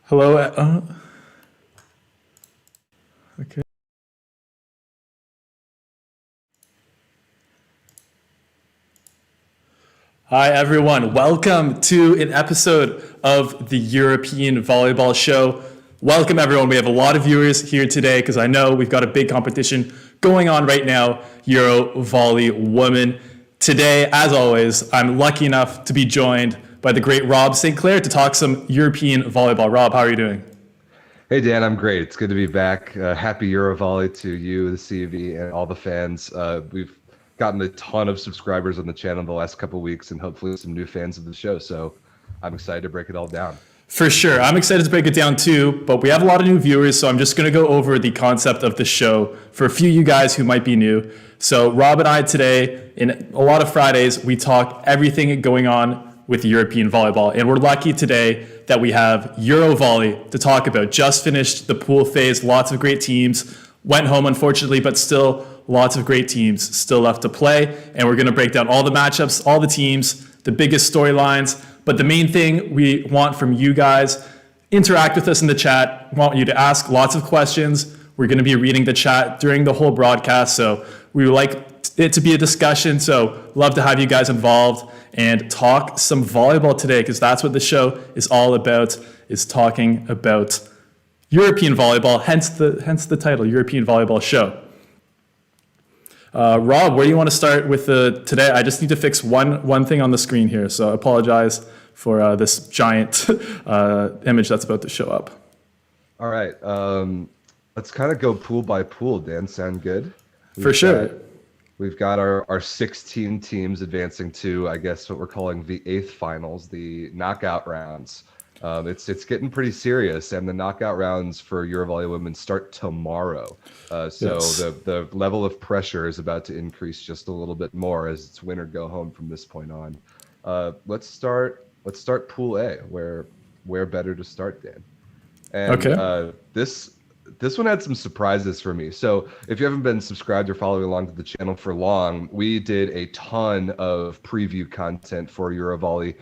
Hello. Okay. Hi, everyone. Welcome to an episode of the European Volleyball Show. Welcome, everyone. We have a lot of viewers here today because I know we've got a big competition going on right now, EuroVolley Women. Today, as always, I'm lucky enough to be joined by the great Rob St to talk some European volleyball. Rob, how are you doing? Hey Dan, I'm great. It's good to be back. Happy EuroVolley to you, the CV, and all the fans. We've gotten a ton of subscribers on the channel the last couple of weeks, and hopefully some new fans of the show. So I'm excited to break it all down. For sure. I'm excited to break it down too, but we have a lot of new viewers, so I'm just going to go over the concept of the show for a few of you guys who might be new. So Rob and I today, in a lot of Fridays, we talk everything going on with European volleyball. And we're lucky today that we have EuroVolley to talk about. Just finished the pool phase, lots of great teams. Went home, unfortunately, but still lots of great teams still left to play. And we're gonna break down all the matchups, all the teams, the biggest storylines. But the main thing we want from you guys, interact with us in the chat. We want you to ask lots of questions. We're gonna be reading the chat during the whole broadcast. So we would like it to be a discussion. So love to have you guys involved and talk some volleyball today, because that's what the show is all about, is talking about European volleyball, hence the title, European Volleyball Show. Rob, where do you want to start with today? I just need to fix one thing on the screen here, so I apologize for this giant image that's about to show up. All right, let's kind of go pool by pool, Dan. Sound good? For sure. We've got our 16 teams advancing to, I guess, what we're calling the eighth finals, the knockout rounds. It's getting pretty serious, and the knockout rounds for EuroVolley Women start tomorrow. So yes, the level of pressure is about to increase just a little bit more as it's win or go home from this point on. Let's start Pool A. Where better to start, Dan? And okay. This one had some surprises for me. So if you haven't been subscribed or following along to the channel for long, we did a ton of preview content for EuroVolley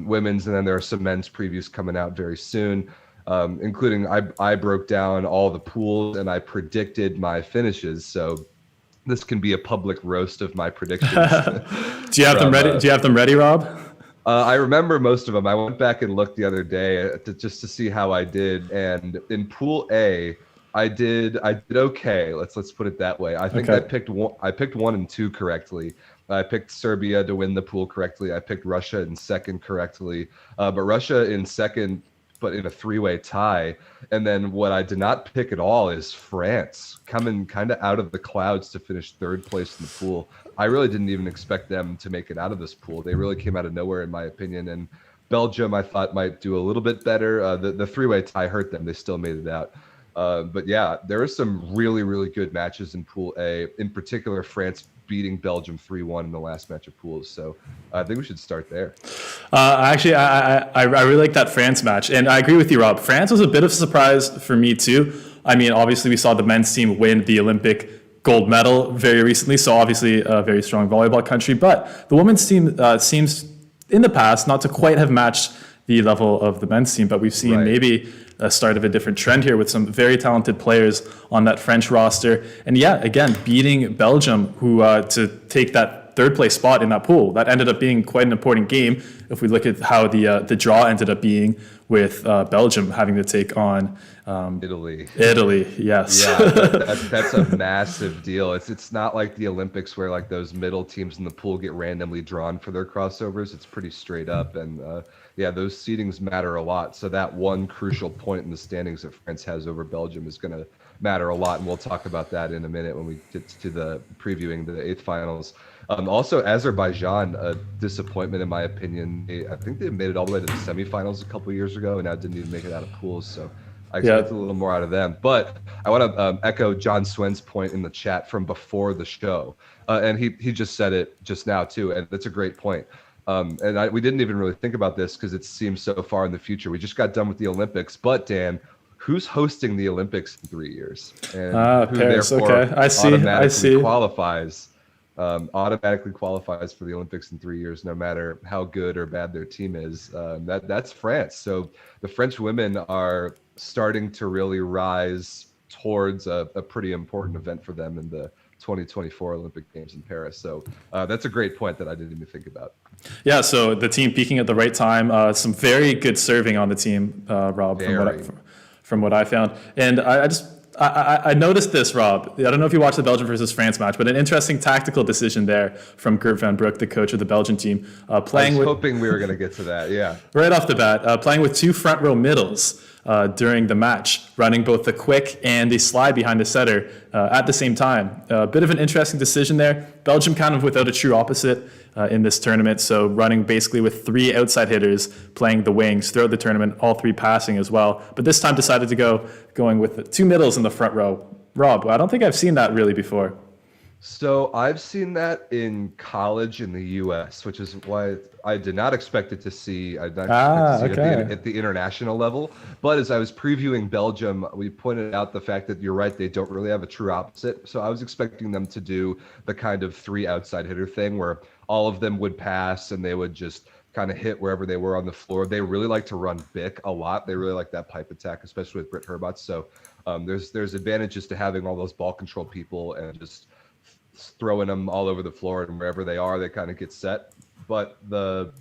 Women's, and then there are some men's previews coming out very soon, including I broke down all the pools and I predicted my finishes. So this can be a public roast of my predictions. Do you have them ready? Do you have them ready, Rob? I remember most of them. I went back and looked the other day just to see how I did. And in Pool A, I did okay. Let's put it that way. I think I picked 1 and 2 correctly. I picked Serbia to win the pool correctly. I picked Russia in second correctly, but Russia in second, but in a 3-way tie. And then what I did not pick at all is France, coming kind of out of the clouds to finish 3rd place in the pool. I really didn't even expect them to make it out of this pool. They really came out of nowhere, in my opinion. And Belgium, I thought, might do a little bit better. The 3-way tie hurt them. They still made it out. But yeah, there were some really, really good matches in Pool A. In particular, France beating Belgium 3-1 in the last match of pools. So I think we should start there. Actually, I really like that France match. And I agree with you, Rob. France was a bit of a surprise for me, too. I mean, obviously, we saw the men's team win the Olympic gold medal very recently. So obviously, a very strong volleyball country. But the women's team seems, in the past, not to quite have matched the level of the men's team. But we've seen maybe a start of a different trend here with some very talented players on that French roster. And yeah, again, beating Belgium, who to take that 3rd place spot in that pool. That ended up being quite an important game if we look at how the draw ended up being, with Belgium having to take on Italy. Italy, yes. Yeah, that's a massive deal. It's not like the Olympics where like those middle teams in the pool get randomly drawn for their crossovers. It's pretty straight up, and yeah, those seedings matter a lot. So that one crucial point in the standings that France has over Belgium is going to matter a lot, and we'll talk about that in a minute when we get to the previewing the 8th finals. Also, Azerbaijan, a disappointment in my opinion. I think they made it all the way to the semifinals a couple of years ago, and now didn't even make it out of pools. So I expect a little more out of them. But I want to echo John Swen's point in the chat from before the show, and he just said it just now too, and that's a great point. And we didn't even really think about this because it seems so far in the future. We just got done with the Olympics, but Dan, who's hosting the Olympics in 3 years? And who Paris. therefore Okay, I see. automatically qualifies automatically qualifies for the Olympics in 3 years, no matter how good or bad their team is. That's France. So the French women are starting to really rise towards a pretty important event for them in the 2024 Olympic Games in Paris. So that's a great point that I didn't even think about. Yeah, so the team peaking at the right time. Some very good serving on the team, Rob, from what I found. And I noticed this, Rob. I don't know if you watched the Belgium versus France match, but an interesting tactical decision there from Gert van Broek, the coach of the Belgian team. Hoping we were going to get to that, yeah. Right off the bat, playing with two front row middles during the match, running both the quick and the slide behind the setter at the same time. A bit of an interesting decision there. Belgium kind of without a true opposite in this tournament, so running basically with three outside hitters playing the wings throughout the tournament, all three passing as well. But this time decided to going with the two middles in the front row. Rob, I don't think I've seen that really before. So I've seen that in college in the U.S., which is why I did not expect it to see. I did not expect to see it at the international level. But as I was previewing Belgium, we pointed out the fact that you're right; they don't really have a true opposite. So I was expecting them to do the kind of three outside hitter thing, where all of them would pass and they would just kind of hit wherever they were on the floor. They really like to run big a lot. They really like that pipe attack, especially with Britt Herbots. So there's advantages to having all those ball control people and just throwing them all over the floor, and wherever they are, they kind of get set. But the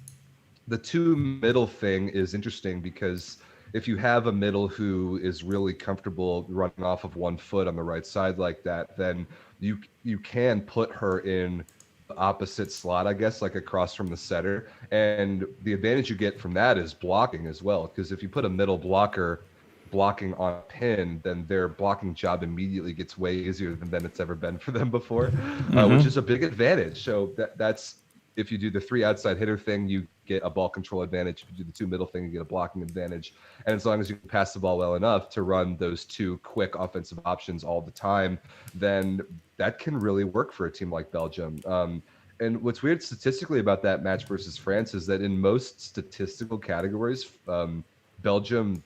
two middle thing is interesting because if you have a middle who is really comfortable running off of 1 foot on the right side like that, then you can put her in the opposite slot, I guess, like across from the setter. And the advantage you get from that is blocking as well, because if you put a middle blocker blocking on a pin, then their blocking job immediately gets way easier than it's ever been for them before, which is a big advantage. So that's if you do the three outside hitter thing, you get a ball control advantage. If you do the two middle thing, you get a blocking advantage. And as long as you can pass the ball well enough to run those two quick offensive options all the time, then that can really work for a team like Belgium. And what's weird statistically about that match versus France is that in most statistical categories, Belgium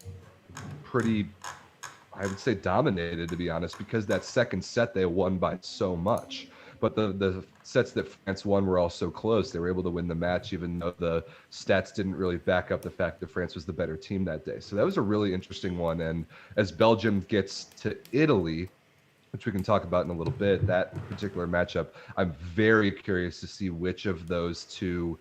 I would say dominated, to be honest, because that second set they won by so much. But the sets that France won were all so close. They were able to win the match, even though the stats didn't really back up the fact that France was the better team that day. So that was a really interesting one. And as Belgium gets to Italy, which we can talk about in a little bit, that particular matchup, I'm very curious to see which of those two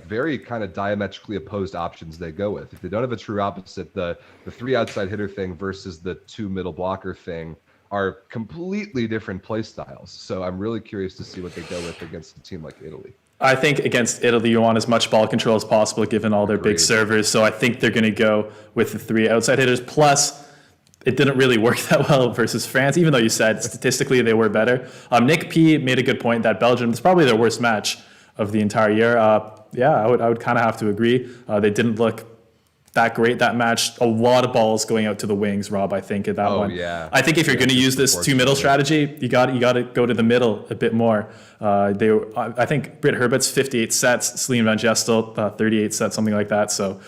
very kind of diametrically opposed options they go with. If they don't have a true opposite, the three outside hitter thing versus the two middle blocker thing are completely different play styles. So I'm really curious to see what they go with against a team like Italy. I think against Italy, you want as much ball control as possible, given all their big servers. So I think they're going to go with the three outside hitters. Plus, it didn't really work that well versus France, even though you said statistically they were better. Nick P made a good point that Belgium is probably their worst match of the entire year. I would kind of have to agree. They didn't look that great that match. A lot of balls going out to the wings, Rob, I think, at that one. Yeah. I think if you're going to use this two middle strategy, you got to go to the middle a bit more. I think Britt Herbots 58 sets, Celine Van Gestel 38 sets, something like that. So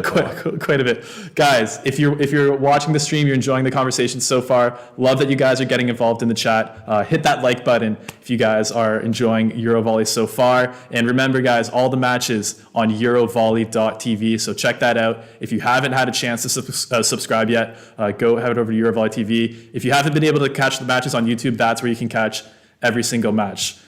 quite a bit. Guys, if you're watching the stream, you're enjoying the conversation so far, love that you guys are getting involved in the chat. Hit that like button if you guys are enjoying EuroVolley so far. And remember, guys, all the matches on EuroVolley.tv, so check that out. If you haven't had a chance to subscribe yet, go head over to EuroVolley TV. If you haven't been able to catch the matches on YouTube, that's where you can catch every single match.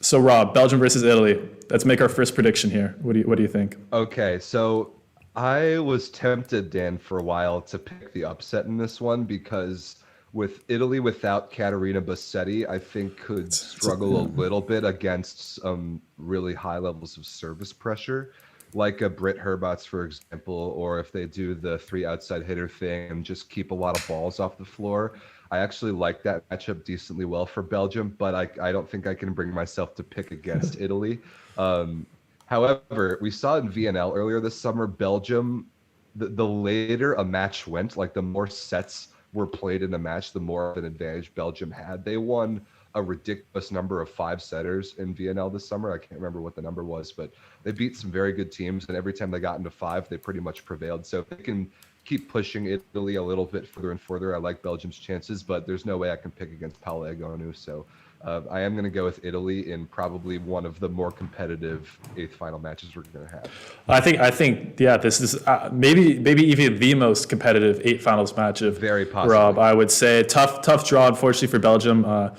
So Rob, Belgium versus Italy. Let's make our first prediction here. What do you think? Okay, so I was tempted, Dan, for a while to pick the upset in this one because with Italy without Caterina Bassetti, I think could struggle a little bit against some really high levels of service pressure, like a Britt Herbots, for example, or if they do the three outside hitter thing and just keep a lot of balls off the floor. I actually like that matchup decently well for Belgium, but I don't think I can bring myself to pick against Italy. However, we saw in VNL earlier this summer, Belgium, the later a match went, the more sets were played in the match, the more of an advantage Belgium had. They won a ridiculous number of 5-setters in VNL this summer. I can't remember what the number was, but they beat some very good teams, and every time they got into 5, they pretty much prevailed. So if they can keep pushing Italy a little bit further and further. I like Belgium's chances, but there's no way I can pick against Paola Egonu. So I am going to go with Italy in probably one of the more competitive eighth final matches we're going to have. I think, yeah, this is maybe even the most competitive eighth finals match of Very possibly. Rob. I would say tough draw, unfortunately, for Belgium,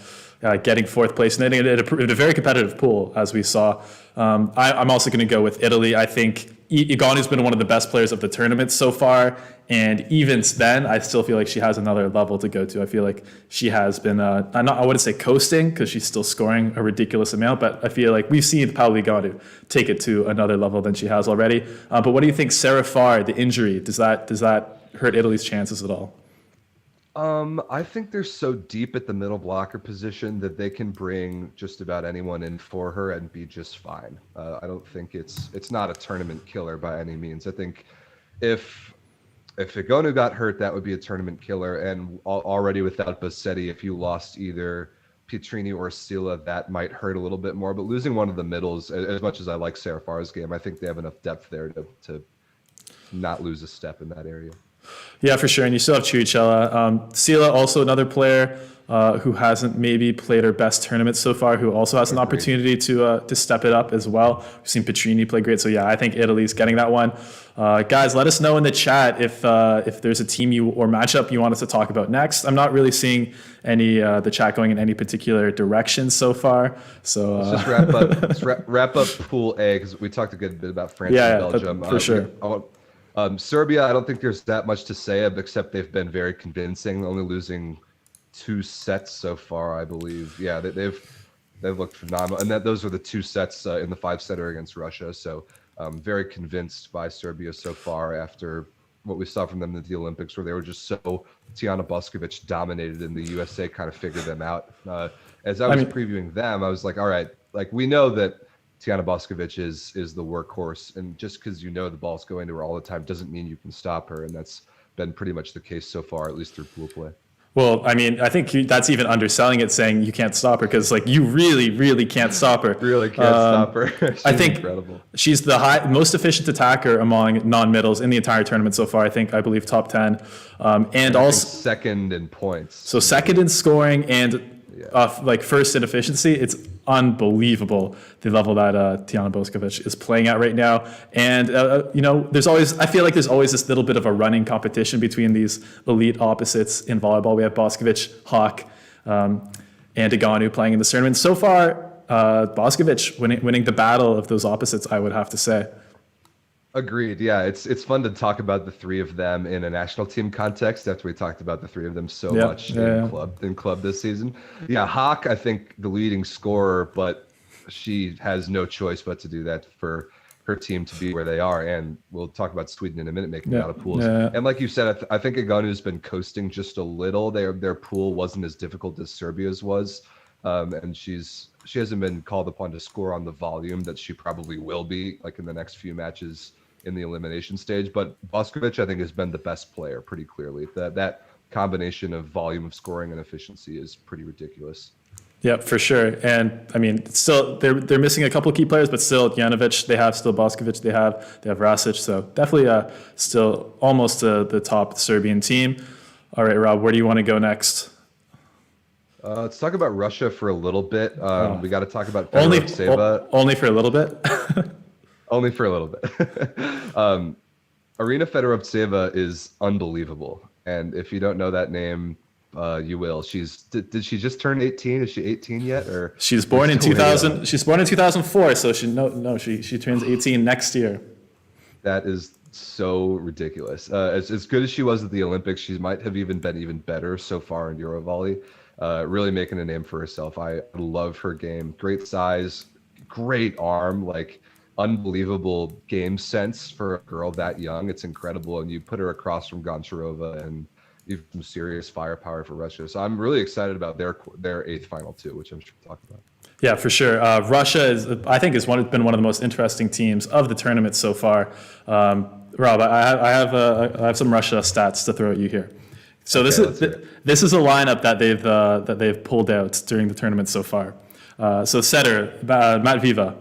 getting fourth place and in a very competitive pool, as we saw. I'm also going to go with Italy. I think Eganu's been one of the best players of the tournament so far, and even then, I still feel like she has another level to go to. I feel like she has been, I wouldn't say coasting, because she's still scoring a ridiculous amount, but I feel like we've seen Paola Eganu take it to another level than she has already. But what do you think, Sarah Farr, the injury, does that hurt Italy's chances at all? I think they're so deep at the middle blocker position that they can bring just about anyone in for her and be just fine. I don't think it's not a tournament killer by any means. I think if Egonu got hurt, that would be a tournament killer. And already without Bassetti, if you lost either Pietrini or Sila, that might hurt a little bit more. But losing one of the middles, as much as I like Sarah Farr's game, I think they have enough depth there to not lose a step in that area. Yeah, for sure. And you still have Chiricella. Sila, also another player who hasn't maybe played her best tournament so far, who also has an opportunity to step it up as well. We've seen Petrini play great. So yeah, I think Italy's getting that one. Guys, let us know in the chat if there's a team or matchup you want us to talk about next. I'm not really seeing the chat going in any particular direction so far. So let's just wrap up Pool A, because we talked a good bit about France and Belgium. For sure. Serbia, I don't think there's that much to say except they've been very convincing, only losing 2 sets so far, I believe. Yeah, they've looked phenomenal, and those are the 2 sets in the 5-setter against Russia. So very convinced by Serbia so far after what we saw from them at the Olympics, where they were just so Tijana Boskovic dominated, and the USA kind of figured them out. As I was previewing them, I was like, all right, like we know that Tijana Boskovic is the workhorse, and just because you know the ball's going to her all the time doesn't mean you can stop her, and that's been pretty much the case so far, at least through pool play. Well, I mean, I think that's even underselling it, saying you can't stop her, because like you really, really can't stop her. Really can't stop her. I think incredible. She's the most efficient attacker among non-middles in the entire tournament so far. I believe top 10, and also second in points. So second in scoring and like first in efficiency. It's unbelievable the level that Tijana Boskovic is playing at right now. And I feel like there's always this little bit of a running competition between these elite opposites in volleyball. We have Boskovic, Hawk, and Eganu playing in the tournament. So far, Boskovic winning the battle of those opposites, I would have to say. Agreed. Yeah, it's fun to talk about the 3 of them in a national team context after we talked about the 3 of them so much in club this season. Yeah, Hawk, I think the leading scorer, but she has no choice but to do that for her team to be where they are. And we'll talk about Sweden in a minute, making it out of pools. Yeah. And like you said, I think Eganu's been coasting just a little. Their pool wasn't as difficult as Serbia's was, and she hasn't been called upon to score on the volume that she probably will be, like in the next few matches in the elimination stage. But Boskovic, I think, has been the best player pretty clearly. That combination of volume of scoring and efficiency is pretty ridiculous. Yeah, for sure. And I mean, still they're missing a couple of key players, but still Janovic, they have still Boskovic, they have Rasic, so definitely still almost the top Serbian team. All right, Rob, where do you want to go next? Let's talk about Russia for a little bit. We got to talk about Fedorov-Seva. Only for a little bit? Only for a little bit. Arina Fedorov-Seva is unbelievable. And if you don't know that name, you will. Did she just turn 18? Is she 18 yet? Or she's born in 2000. She's born in 2004, so she turns 18 next year. That is so ridiculous. As good as she was at the Olympics, she might have even been better so far in EuroVolley. Really making a name for herself. I love her game. Great size, great arm, like unbelievable game sense for a girl that young. It's incredible. And you put her across from Goncharova, and you've some serious firepower for Russia. So I'm really excited about their eighth final too, which I'm sure we'll talk about. Yeah, for sure. Russia I think has been one of the most interesting teams of the tournament so far. Rob, I have some Russia stats to throw at you here. So this is a lineup that they've pulled out during the tournament so far. So setter Matvieva,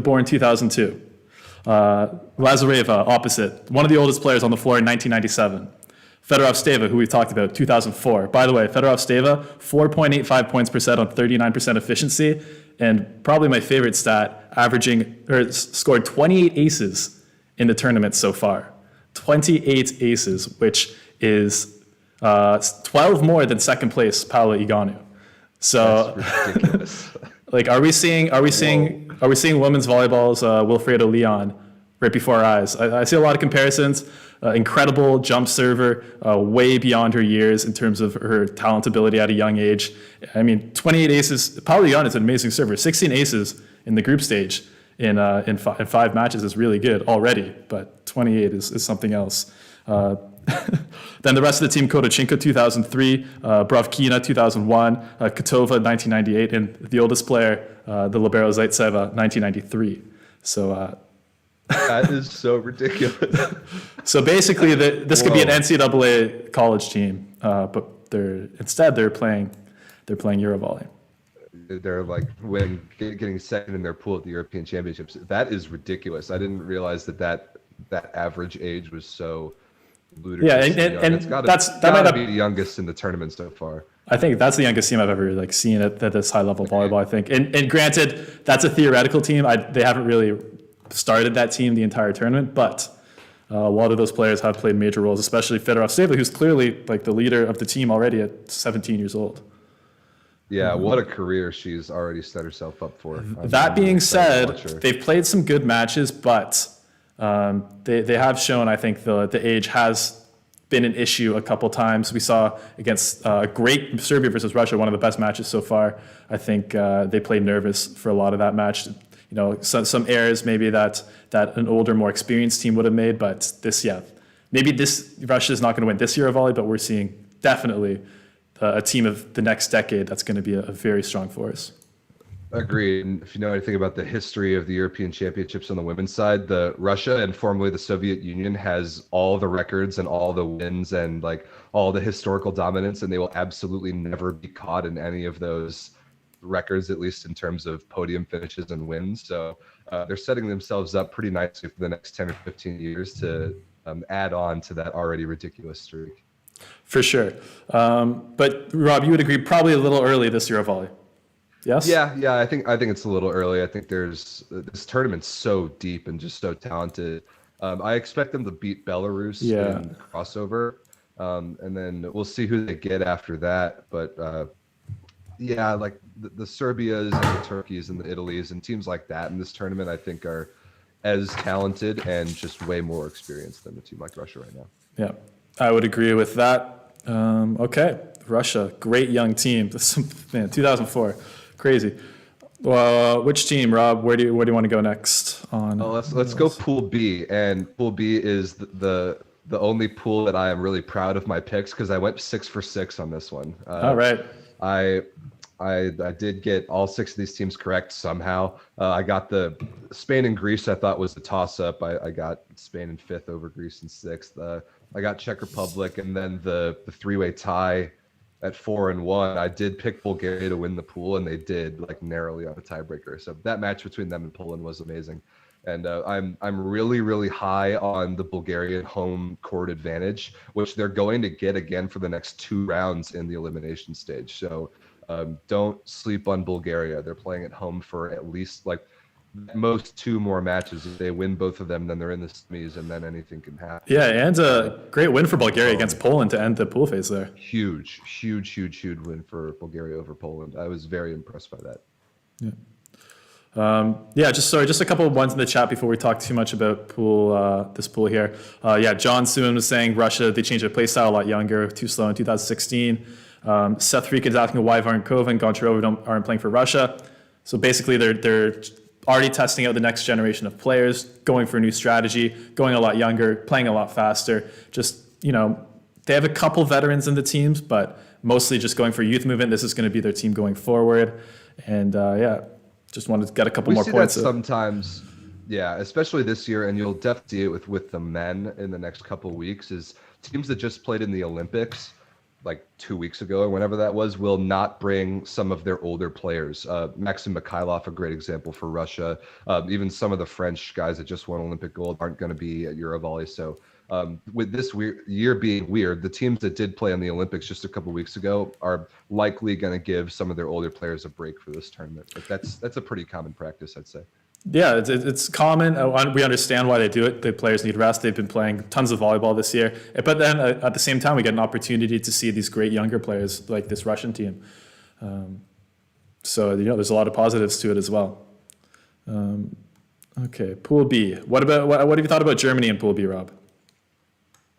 born 2002. Lazareva, opposite. One of the oldest players on the floor in 1997. Fedorov-Steva, who we talked about, 2004. By the way, Fedorov-Steva, 4.85 points per set on 39% efficiency. And probably my favorite stat, scored 28 aces in the tournament so far. 28 aces, which is 12 more than second place Paolo Iganu. So That's ridiculous. like, are we seeing women's volleyball's Wilfredo Leon right before our eyes? I see a lot of comparisons. Incredible jump server, way beyond her years in terms of her talent ability at a young age. I mean, 28 aces. Paolo Leon is an amazing server. 16 aces in the group stage in 5 matches is really good already, but 28 is something else. Then the rest of the team: Kodachenko 2003, Brovkina 2001, Kotova 1998, and the oldest player, the libero Zaitseva, 1993. So that is so ridiculous. So basically, this could be an NCAA college team, but they're playing EuroVolley. They're like getting second in their pool at the European Championships. That is ridiculous. I didn't realize that average age was so ludicrous. Yeah, and it's gotta be the youngest in the tournament so far. I think that's the youngest team I've ever seen at this high level volleyball. I think, and granted, that's a theoretical team. They haven't really started that team the entire tournament, but a lot of those players have played major roles, especially Fedorov-Steva, who's clearly like the leader of the team already at 17 years old. Yeah, what a career she's already set herself up for. That being said, they've played some good matches, but they have shown, I think, the age has been an issue a couple times. We saw against great Serbia versus Russia, one of the best matches so far. I think they played nervous for a lot of that match. Some errors maybe that an older, more experienced team would have made, but maybe Russia is not going to win this EuroVolley, but we're seeing definitely a team of the next decade that's going to be a very strong force. Agreed. And if you know anything about the history of the European Championships on the women's side, Russia and formerly the Soviet Union has all the records and all the wins and like all the historical dominance, and they will absolutely never be caught in any of those records, at least in terms of podium finishes and wins. So they're setting themselves up pretty nicely for the next 10 or 15 years to add on to that already ridiculous streak. For sure. But Rob, you would agree probably a little early this EuroVolley. Yes? Yeah. I think it's a little early. I think this tournament's so deep and just so talented. I expect them to beat Belarus in the crossover. And then we'll see who they get after that. But like the Serbias and the Turkeys and the Italies and teams like that in this tournament, I think are as talented and just way more experienced than a team like Russia right now. Yeah, I would agree with that. Okay, Russia, great young team. 2004, crazy. Which team, Rob? Where do you want to go next? Let's go Pool B, and Pool B is the only pool that I am really proud of my picks because I went 6 for 6 on this one. All right. I did get all 6 of these teams correct somehow. I got the Spain and Greece. I thought was a toss-up. I got Spain in 5th over Greece in 6th. I got Czech Republic, and then the 3-way tie at 4-1. I did pick Bulgaria to win the pool, and they did narrowly on a tiebreaker. So that match between them and Poland was amazing. And I'm really, really high on the Bulgarian home court advantage, which they're going to get again for the next 2 rounds in the elimination stage. So don't sleep on Bulgaria. They're playing at home for at least most 2 more matches. If they win both of them, then they're in the semis, and then anything can happen. Yeah, and a great win for Bulgaria against Poland to end the pool phase there. Huge win for Bulgaria over Poland. I was very impressed by that. Yeah. Just a couple of ones in the chat before we talk too much about this pool here. John Suman was saying Russia, they changed their play style a lot younger, too slow in 2016. Seth Freak is asking why Varnkova and Goncharova aren't playing for Russia. So basically they're already testing out the next generation of players, going for a new strategy, going a lot younger, playing a lot faster. Just, they have a couple veterans in the teams, but mostly just going for youth movement. This is going to be their team going forward. And just wanted to get a couple more points. We see that sometimes, especially this year, and you'll definitely see it with the men in the next couple of weeks, is teams that just played in the Olympics like 2 weeks ago or whenever that was, will not bring some of their older players. Maxim Mikhailov, a great example for Russia. Even some of the French guys that just won Olympic gold aren't going to be at EuroVolley. So with this year being weird, the teams that did play in the Olympics just a couple weeks ago are likely going to give some of their older players a break for this tournament. But that's a pretty common practice, I'd say. Yeah, it's common. We understand why they do it. The players need rest. They've been playing tons of volleyball this year. But then at the same time, we get an opportunity to see these great younger players like this Russian team. So, there's a lot of positives to it as well. Okay, Pool B. What have you thought about Germany in Pool B, Rob?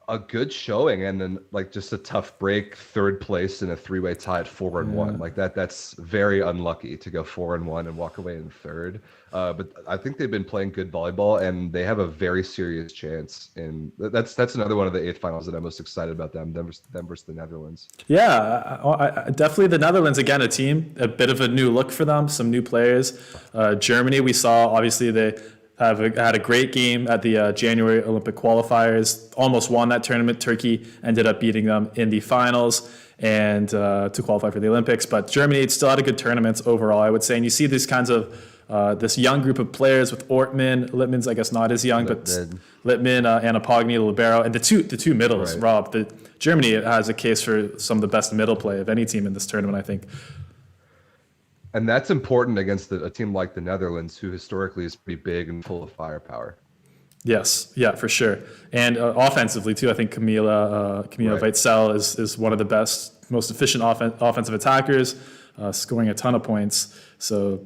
A good showing, and then like just a tough break, third place in a three-way tie at 4-1. Like that's very unlucky to go 4-1 and walk away in third. But I think they've been playing good volleyball, and they have a very serious chance. And that's another one of the eighth finals that I'm most excited about them versus the Netherlands. Yeah, definitely the Netherlands, again, a team, a bit of a new look for them, some new players. Germany, we saw, obviously, they had a great game at the January Olympic qualifiers, almost won that tournament. Turkey ended up beating them in the finals and to qualify for the Olympics. But Germany still had a good tournament overall, I would say. And you see these kinds of this young group of players with Ortman, Littman's I guess not as young, but Littman, Anapogny, the libero, and the two middles, right. Rob. Germany has a case for some of the best middle play of any team in this tournament, I think. And that's important against a team like the Netherlands, who historically is pretty big and full of firepower. Yes, yeah, for sure. And offensively, too, I think Camila right. Weitzel is one of the best, most efficient offensive attackers, scoring a ton of points. So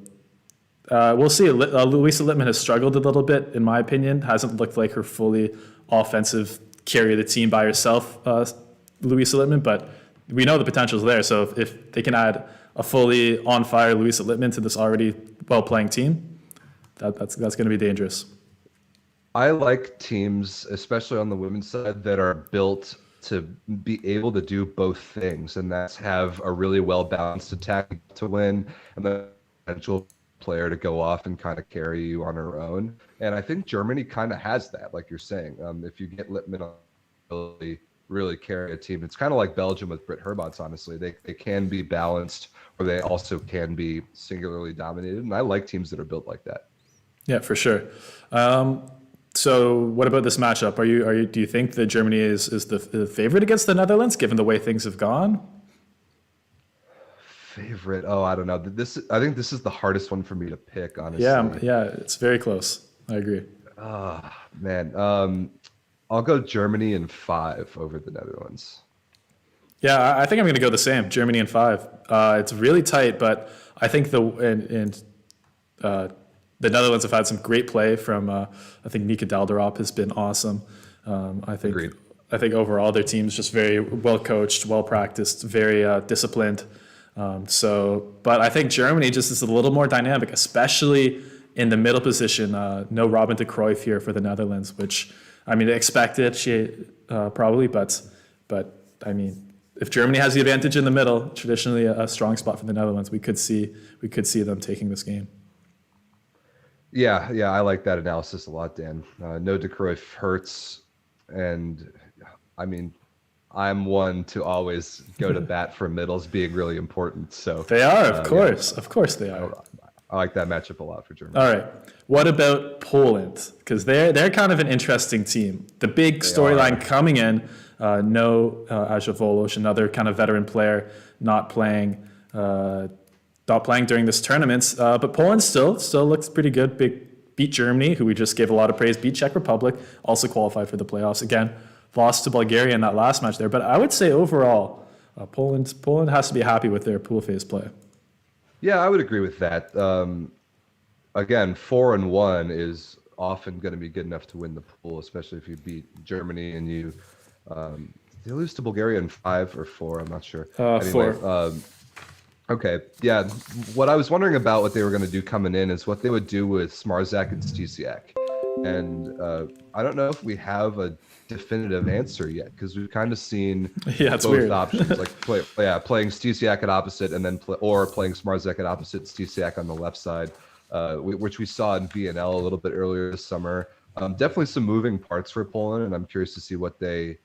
we'll see. Louisa Littman has struggled a little bit, in my opinion. Hasn't looked like her fully offensive carry of the team by herself, Louisa Littman, but we know the potential's there. So if they can add a fully on-fire Louisa Littman to this already well-playing team, that's going to be dangerous. I like teams, especially on the women's side, that are built to be able to do both things, and that's have a really well-balanced attack to win and the potential player to go off and kind of carry you on her own. And I think Germany kind of has that, like you're saying. If you get Littman on really carry a team, it's kind of like Belgium with Britt Herbots, honestly. They can be balanced, or they also can be singularly dominated. And I like teams that are built like that. Yeah, for sure. So what about this matchup? Do you think that Germany is the favorite against the Netherlands, given the way things have gone? Favorite? Oh, I don't know. I think this is the hardest one for me to pick, honestly. Yeah, it's very close. I agree. Man. I'll go Germany in 5 over the Netherlands. Yeah, I think I'm going to go the same. Germany in 5. It's really tight, but I think the Netherlands have had some great play from. I think Nika Dalderop has been awesome. Agreed. I think overall their team's just very well coached, well practiced, very disciplined. But I think Germany just is a little more dynamic, especially in the middle position. No Robin de Cruyff here for the Netherlands, which. I mean, expected probably, but I mean, if Germany has the advantage in the middle, traditionally a strong spot for the Netherlands, we could see them taking this game. Yeah, I like that analysis a lot, Dan. No de Cruyff hurts, and I mean, I'm one to always go to bat for middles being really important. So they are, of course they are. I like that matchup a lot for Germany. All right. What about Poland? Because they're kind of an interesting team. The big storyline coming in, no Aja Volosh, another kind of veteran player, not playing during this tournament. But Poland still looks pretty good. Beat Germany, who we just gave a lot of praise. Beat Czech Republic, also qualified for the playoffs. Again, lost to Bulgaria in that last match there. But I would say overall, Poland has to be happy with their pool phase play. Yeah, I would agree with that. Again, 4-1 is often going to be good enough to win the pool, especially if you beat Germany and you they lose to Bulgaria in 5 or 4. I'm not sure. 4. Okay, yeah. What I was wondering about what they were going to do coming in is what they would do with Smarzak and Stesiak. And I don't know if we have a definitive answer yet, because we've kind of seen both weird. options, like playing Stesiak at opposite and then playing Smarzak at opposite, Stesiak on the left side, which we saw in BNL a little bit earlier this summer. Definitely some moving parts for Poland, and I'm curious to see what they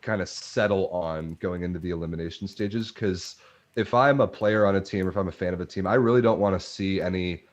kind of settle on going into the elimination stages. Because if I'm a player on a team, or if I'm a fan of a team, I really don't want to see any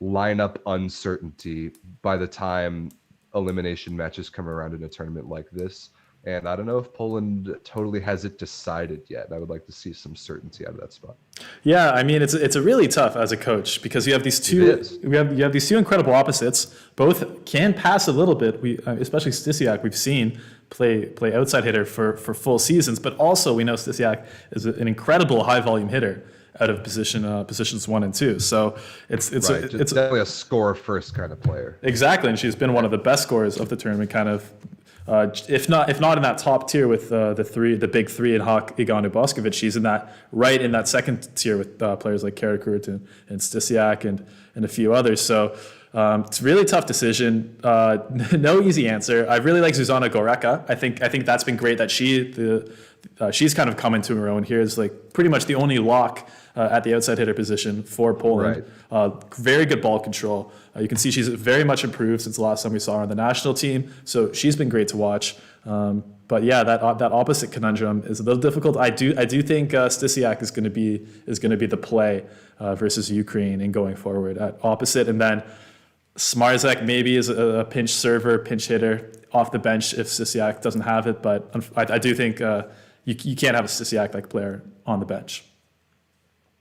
lineup uncertainty by the time elimination matches come around in a tournament like this. And I don't know if Poland totally has it decided yet. I would like to see some certainty out of that spot. Yeah, I mean it's a really tough as a coach because you have these two you have these two incredible opposites. Both can pass a little bit. Especially Stysiak, we've seen play outside hitter for full seasons, but also we know Stysiak is an incredible high volume hitter out of positions 1 and 2. So it's definitely a score first kind of player. Exactly, and she's been one of the best scorers of the tournament, kind of. If not in that top tier with the big three in Hawk, Iganu, Boskovic, she's in that second tier with players like Karakurt and Stysiak and a few others. So it's a really tough decision. No easy answer. I really like Zuzana Goreka. I think that's been great that she's kind of come into her own here. Is like pretty much the only lock at the outside hitter position for Poland. Right. Very good ball control. You can see she's very much improved since the last time we saw her on the national team. So she's been great to watch. But yeah, that opposite conundrum is a little difficult. I do think Stysiak is going to be the play versus Ukraine in going forward at opposite, and then Smarzek maybe is a pinch server, pinch hitter off the bench if Stysiak doesn't have it. But I do think you can't have a Stysiak-like player on the bench.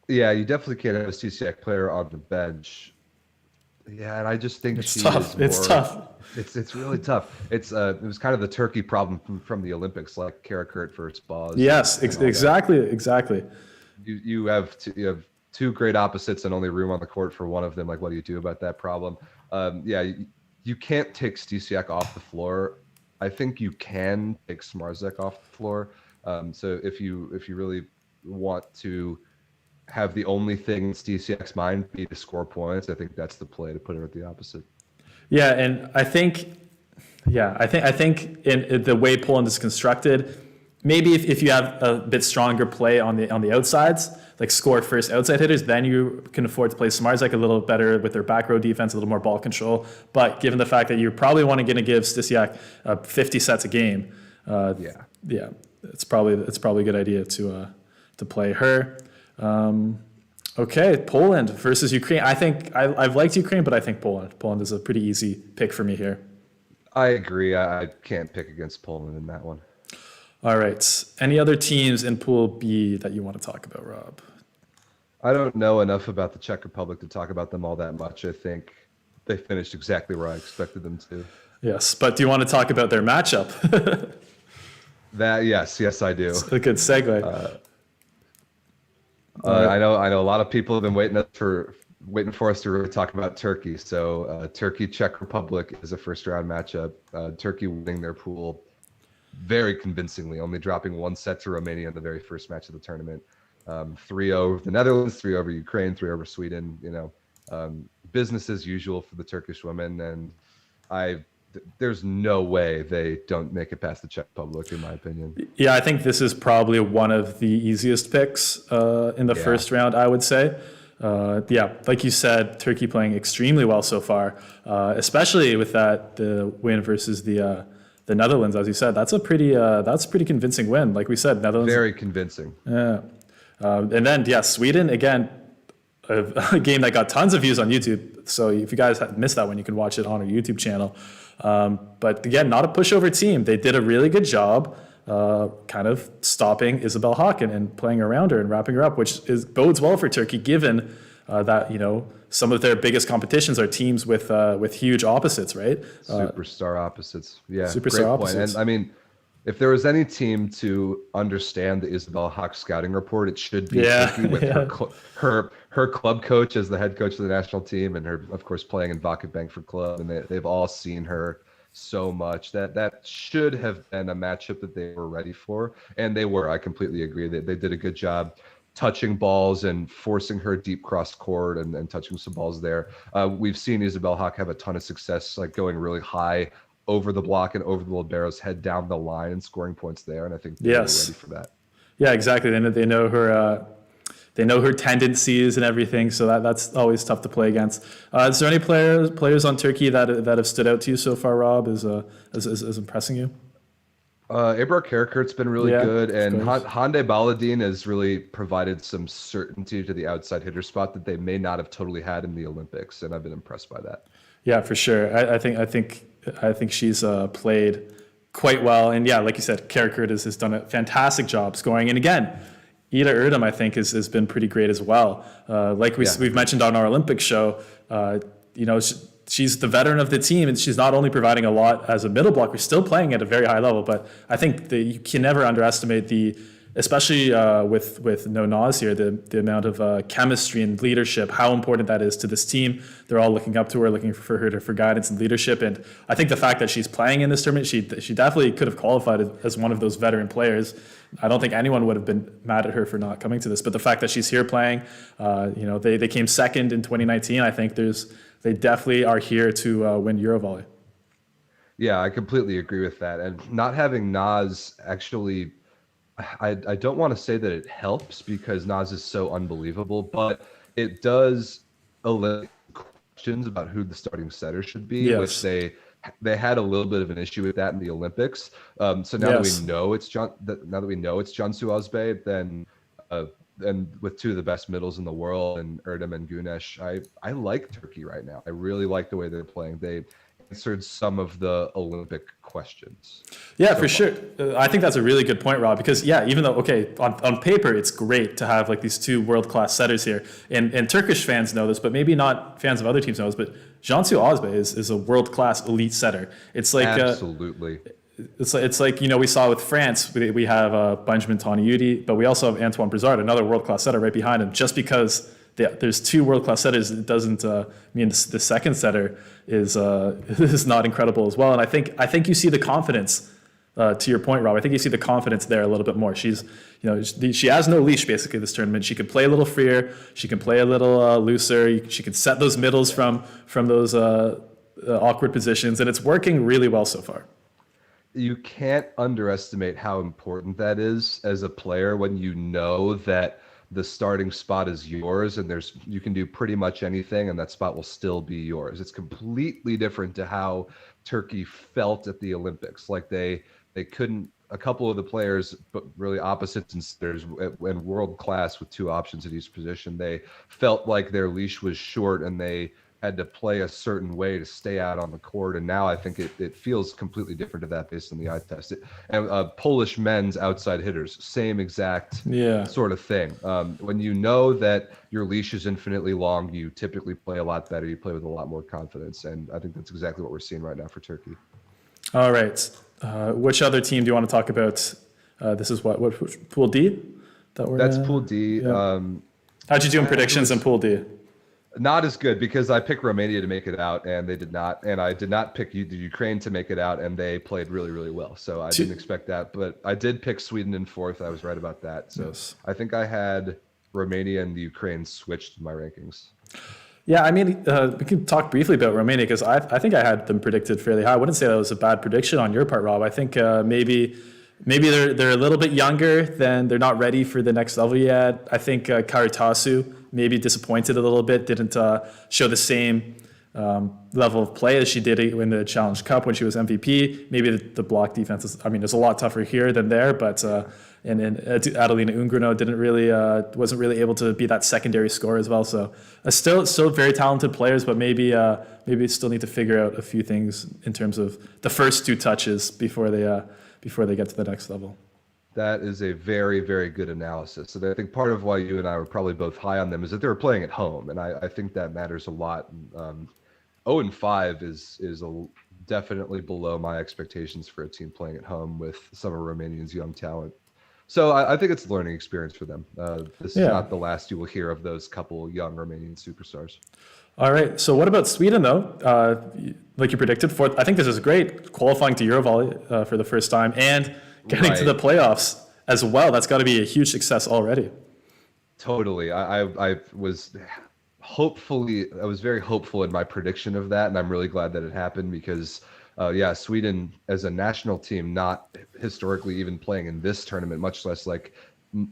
Yeah, you definitely can't have a Stysiak player on the bench. Yeah, and I just think it's tough. It's really tough. It was kind of the Turkey problem from the Olympics, like Karakurt versus Boz. Yes, exactly. You have two great opposites and only room on the court for one of them. Like, what do you do about that problem? You can't take Stysiak off the floor. I think you can take Smarzek off the floor. So if you really want to have the only thing in Stysiak's mind be to score points, I think that's the play to put her at the opposite. Yeah, and I think in the way Poland is constructed, maybe if you have a bit stronger play on the outsides, like score first outside hitters, then you can afford to play Smarzek a little better with their back row defense, a little more ball control. But given the fact that you're probably going to give Stysiak 50 sets a game, it's probably a good idea to play her. Okay, Poland versus Ukraine. I think I've liked Ukraine, but I think Poland is a pretty easy pick for me here. I agree. I can't pick against Poland in that one. All right. Any other teams in Pool B that you want to talk about, Rob? I don't know enough about the Czech Republic to talk about them all that much. I think they finished exactly where I expected them to. Yes, but do you want to talk about their matchup? Yes, I do. It's a good segue. I know a lot of people have been waiting for us to really talk about Turkey. So Turkey, Czech Republic is a first round matchup. Turkey winning their pool very convincingly, only dropping 1 set to Romania in the very first match of the tournament. 3-0 over the Netherlands, 3 over Ukraine, 3 over Sweden. Business as usual for the Turkish women, and there's no way they don't make it past the Czech Republic, in my opinion. Yeah, I think this is probably one of the easiest picks in the first round, I would say. Like you said, Turkey playing extremely well so far, especially with the win versus the Netherlands. As you said, that's a pretty convincing win. Like we said, Netherlands very convincing. Yeah, and then Sweden again. A game that got tons of views on YouTube. So if you guys missed that one, you can watch it on our YouTube channel. But again, not a pushover team. They did a really good job kind of stopping Isabel Hawk and playing around her and wrapping her up, which bodes well for Turkey, given that some of their biggest competitions are teams with huge opposites, right? Superstar opposites. Yeah, superstar great opposites. Point. And I mean, if there was any team to understand the Isabel Hawk scouting report, it should be Turkey with her club coach as the head coach of the national team, and her, of course, playing in Vakitbank club, and they've all seen her so much that should have been a matchup that they were ready for, and they were. I completely agree that they did a good job touching balls and forcing her deep cross court and touching some balls there. We've seen Isabel Hawk have a ton of success, like going really high over the block and over the libero's head down the line and scoring points there, and I think they're ready for that. Yeah, exactly. They know her tendencies and everything, so that's always tough to play against. Is there any players on Turkey that have stood out to you so far, Rob, as impressing you? Abrar Karakurt's been really Yeah, good, of and course. Hande Baladin has really provided some certainty to the outside hitter spot that they may not have totally had in the Olympics, and I've been impressed by that. Yeah, for sure. I think she's played quite well, and yeah, like you said, Karakurt has done a fantastic job scoring. And again, Ida Erdem, I think, has been pretty great as well. Like Yeah. we've mentioned on our Olympic show, you know, she's the veteran of the team, and she's not only providing a lot as a middle blocker, still playing at a very high level. But I think that you can never underestimate especially with No Nas here, the amount of chemistry and leadership, how important that is to this team. They're all looking up to her, looking for her for guidance and leadership. And I think the fact that she's playing in this tournament, she definitely could have qualified as one of those veteran players. I don't think anyone would have been mad at her for not coming to this. But the fact that she's here playing, they came second in 2019. I think they definitely are here to win EuroVolley. Yeah, I completely agree with that. And not having Nas actually, I don't want to say that it helps because Nas is so unbelievable, but it does eliminate questions about who the starting setter should be, Yes. which they had a little bit of an issue with that in the Olympics. So now Yes. that we know it's Cansu Özbey, then and with two of the best middles in the world, and Erdem and Güneş, I like Turkey right now. I really like the way they're playing. They answered some of the Olympic questions. Yeah, for sure. I think that's a really good point, Rob, because yeah, even though, okay, on paper, it's great to have like these two world-class setters here, and Turkish fans know this, but maybe not fans of other teams know this, but Cansu Özbey is a world-class elite setter. It's like Absolutely. It's like, we saw with France, we have Benjamin Taniudi, but we also have Antoine Brizard, another world-class setter right behind him. Just because there's two world-class setters, it doesn't mean the second setter is not incredible as well. And I think you see the confidence, to your point, Rob. I think you see the confidence there a little bit more. She has no leash basically this tournament. She can play a little freer. She can play a little looser. She can set those middles from those awkward positions, and it's working really well so far. You can't underestimate how important that is as a player when you know that the starting spot is yours and you can do pretty much anything and that spot will still be yours. It's completely different to how Turkey felt at the Olympics. Like they couldn't, a couple of the players, but really opposites and sitters and world class with two options at each position, they felt like their leash was short and they had to play a certain way to stay out on the court. And now I think it feels completely different to that based on the eye test. And Polish men's outside hitters, same exact sort of thing. When you know that your leash is infinitely long, you typically play a lot better. You play with a lot more confidence. And I think that's exactly what we're seeing right now for Turkey. All right. Which other team do you want to talk about? This is what Pool D? That's Pool D. Yeah. How'd you do in predictions in Pool D? Not as good because I picked Romania to make it out and they did not. And I did not pick the Ukraine to make it out and they played really, really well. So I didn't expect that. But I did pick Sweden in fourth. I was right about that. So yes. I think I had Romania and the Ukraine switched in my rankings. Yeah, I mean, we can talk briefly about Romania because I think I had them predicted fairly high. I wouldn't say that was a bad prediction on your part, Rob. I think maybe they're a little bit younger, they're not ready for the next level yet. I think Karatasu maybe disappointed a little bit, didn't show the same level of play as she did in the Challenge Cup when she was MVP. Maybe the block defense is, it's a lot tougher here than there, but and Adelina Ungrano wasn't really able to be that secondary scorer as well. So still very talented players, but maybe still need to figure out a few things in terms of the first two touches before they get to the next level. That is a very, very good analysis. And I think part of why you and I were probably both high on them is that they were playing at home. And I think that matters a lot. 0-5 is definitely below my expectations for a team playing at home with some of Romania's young talent. So I think it's a learning experience for them. This is not the last you will hear of those couple young Romanian superstars. All right. So what about Sweden, though? Like you predicted, fourth. I think this is great, qualifying to EuroVolley for the first time and getting to the playoffs as well. That's got to be a huge success already. Totally. I was very hopeful in my prediction of that, and I'm really glad that it happened because, Sweden as a national team, not historically even playing in this tournament, much less like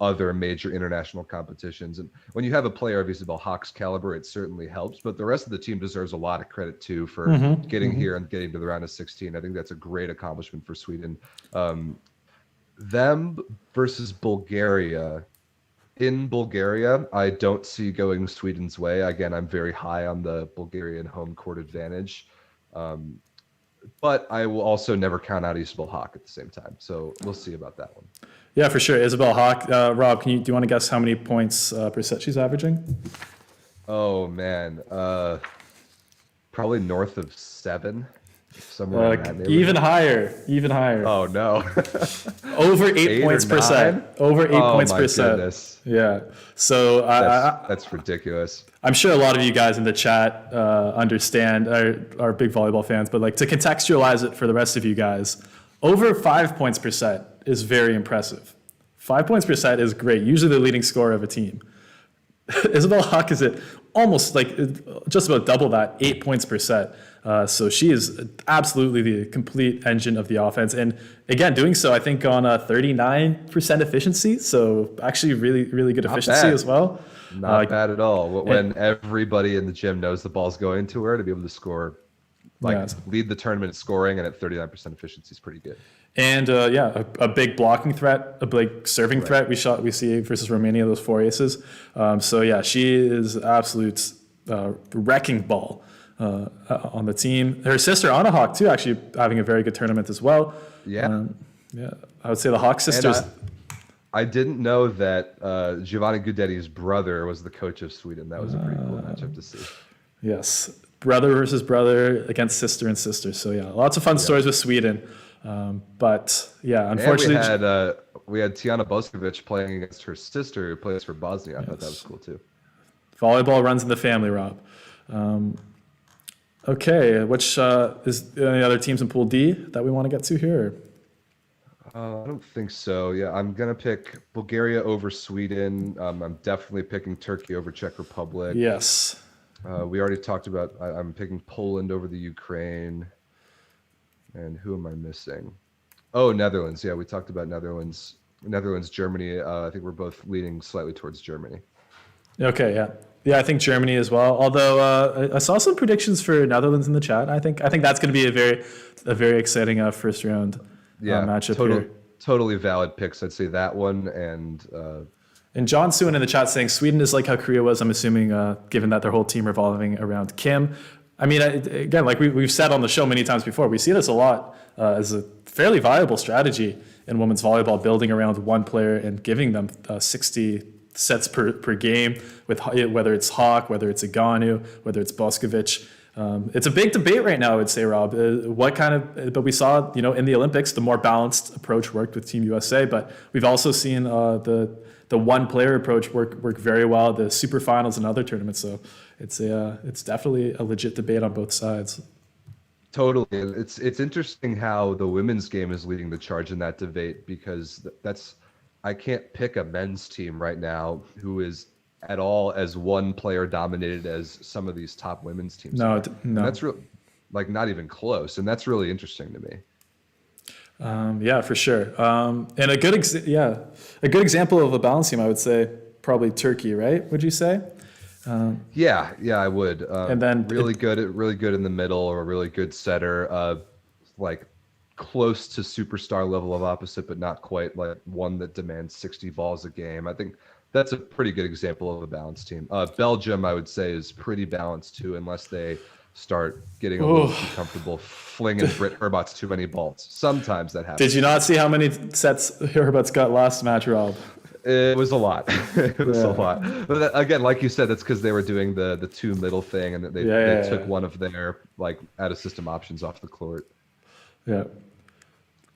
other major international competitions. And when you have a player of Isabel Haak's caliber, it certainly helps, but the rest of the team deserves a lot of credit too for getting here and getting to the round of 16. I think that's a great accomplishment for Sweden. them versus Bulgaria. In Bulgaria, I don't see going Sweden's way. Again, I'm very high on the Bulgarian home court advantage. But I will also never count out Isabel Hawk at the same time. So we'll see about that one. Yeah, for sure. Isabel Hawk. Rob, do you want to guess how many points per set she's averaging? Oh, man. Probably north of 7. Somewhere in that neighborhood. Even higher. Oh, no. Over 8 points per set. Over 8 points per set. Goodness. Yeah. So that's ridiculous. I'm sure a lot of you guys in the chat understand, are big volleyball fans, but like to contextualize it for the rest of you guys, over 5 points per set is very impressive. 5 points per set is great. Usually the leading scorer of a team. Isabel Hawk is at almost like just about double that, 8 points per set. So she is absolutely the complete engine of the offense. And again, doing so, I think on a 39% efficiency. So actually really, really good efficiency as well. Not bad at all. When everybody in the gym knows the ball's going to her, to be able to score, lead the tournament in scoring and at 39% efficiency is pretty good. And a big blocking threat, a big serving threat we see versus Romania, those 4 aces. She is absolute wrecking ball on the team. Her sister Anna Hawk too, actually having a very good tournament as well. I would say the Hawk sisters. I didn't know that Giovanni Gudetti's brother was the coach of Sweden. That was a pretty cool matchup to see. Yes, brother versus brother against sister and sister. So lots of fun stories with Sweden. Unfortunately, and we had Tijana Boskovic playing against her sister who plays for Bosnia. I thought that was cool too. Volleyball runs in the family, Rob. Okay, which is there any other teams in Pool D that we want to get to here? I don't think so. Yeah, I'm gonna pick Bulgaria over Sweden. I'm definitely picking Turkey over Czech Republic. Yes. We already talked about. I'm picking Poland over the Ukraine. And who am I missing? Oh, Netherlands. Yeah, we talked about Netherlands, Germany. I think we're both leaning slightly towards Germany. Okay, yeah, I think Germany as well. Although I saw some predictions for Netherlands in the chat. I think that's going to be a very exciting first round matchup here. Totally valid picks. I'd say that one and John Suin in the chat saying Sweden is like how Korea was. I'm assuming given that their whole team revolving around Kim. I mean, again, like we've said on the show many times before, we see this a lot as a fairly viable strategy in women's volleyball, building around one player and giving them 60 sets per game, with whether it's Hawk, whether it's Aganu, whether it's Boskovic. It's a big debate right now, I would say, Rob. But we saw, in the Olympics, the more balanced approach worked with Team USA, but we've also seen the one player approach work very well, the super finals and other tournaments. So it's definitely a legit debate on both sides. Totally. It's interesting how the women's game is leading the charge in that debate, because I can't pick a men's team right now who is at all as one player dominated as some of these top women's teams. No. And that's not even close. And that's really interesting to me. Yeah, for sure. And a good example of a balanced team, I would say probably Turkey, right? Would you say? Yeah, I would. And then really good in the middle, or a really good setter, like close to superstar level of opposite, but not quite like one that demands 60 balls a game. I think that's a pretty good example of a balanced team. Belgium, I would say, is pretty balanced too, unless they start getting a little too comfortable flinging Britt Herbots too many balls. Sometimes that happens. Did you not see how many sets Herbots got last match, Rob? It was a lot. It was a lot. But again, like you said, that's because they were doing the two middle thing, and they took one of their out of system options off the court. Yeah.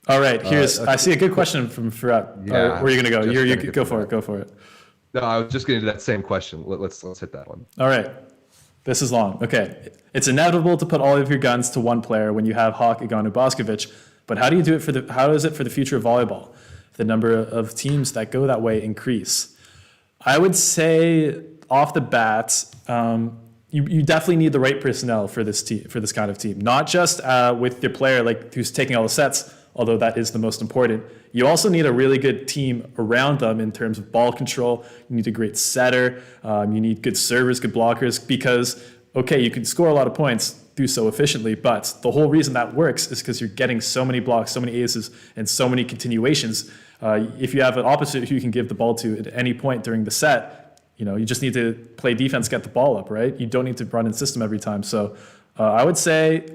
All right. I see a good question from Firat. Yeah. Where are you going to go? You go for it. Go for it. No, I was just getting to that same question. Let's hit that one. All right. This is long. Okay. It's inevitable to put all of your guns to one player when you have Hawk, Aganu, Boskovic, but how do you do it how is it for the future of volleyball? The number of teams that go that way increase. I would say off the bat, you definitely need the right personnel for this team, for this kind of team. Not just with your player who's taking all the sets, although that is the most important. You also need a really good team around them in terms of ball control. You need a great setter. You need good servers, good blockers, because, okay, you can score a lot of points, do so efficiently, but the whole reason that works is because you're getting so many blocks, so many aces, and so many continuations If you have an opposite who you can give the ball to at any point during the set, you just need to play defense, get the ball up, right? You don't need to run in system every time. So I would say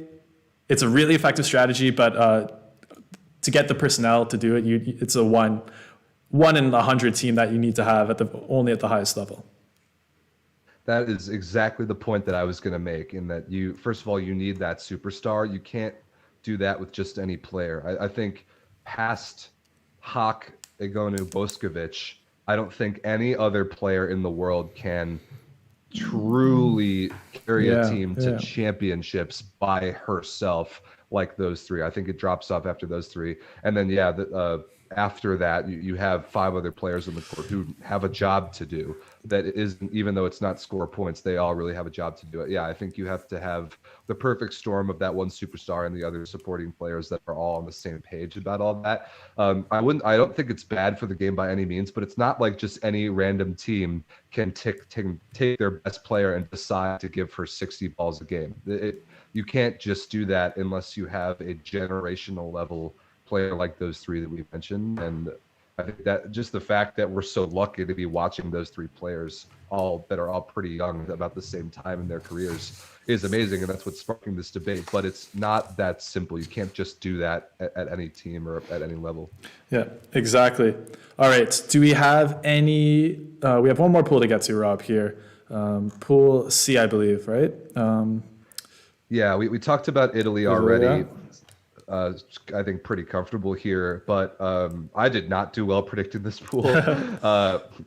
it's a really effective strategy, but to get the personnel to do it, it's a one in 100 team that you need to have only at the highest level. That is exactly the point that I was going to make, in that first of all, you need that superstar. You can't do that with just any player. I think past Hawk, Egonu, Boskovic, I don't think any other player in the world can truly carry a team to championships by herself like those three. I think it drops off after those three. And then, after that, you have 5 other players on the court who have a job to do. That isn't, even though it's not score points, they all really have a job to do it. Yeah, I think you have to have the perfect storm of that one superstar and the other supporting players that are all on the same page about all that. I don't think it's bad for the game by any means, but it's not like just any random team can take their best player and decide to give her 60 balls a game. You can't just do that unless you have a generational level player like those 3 that we mentioned. And I think that just the fact that we're so lucky to be watching those 3 players that are all pretty young, about the same time in their careers, is amazing. And that's what's sparking this debate. But it's not that simple. You can't just do that at any team or at any level. Yeah, exactly. All right. Do we have any? We have one more pool to get to, Rob, here. Pool C, I believe, right? We talked about Italy already. I think pretty comfortable here, but I did not do well predicting this pool.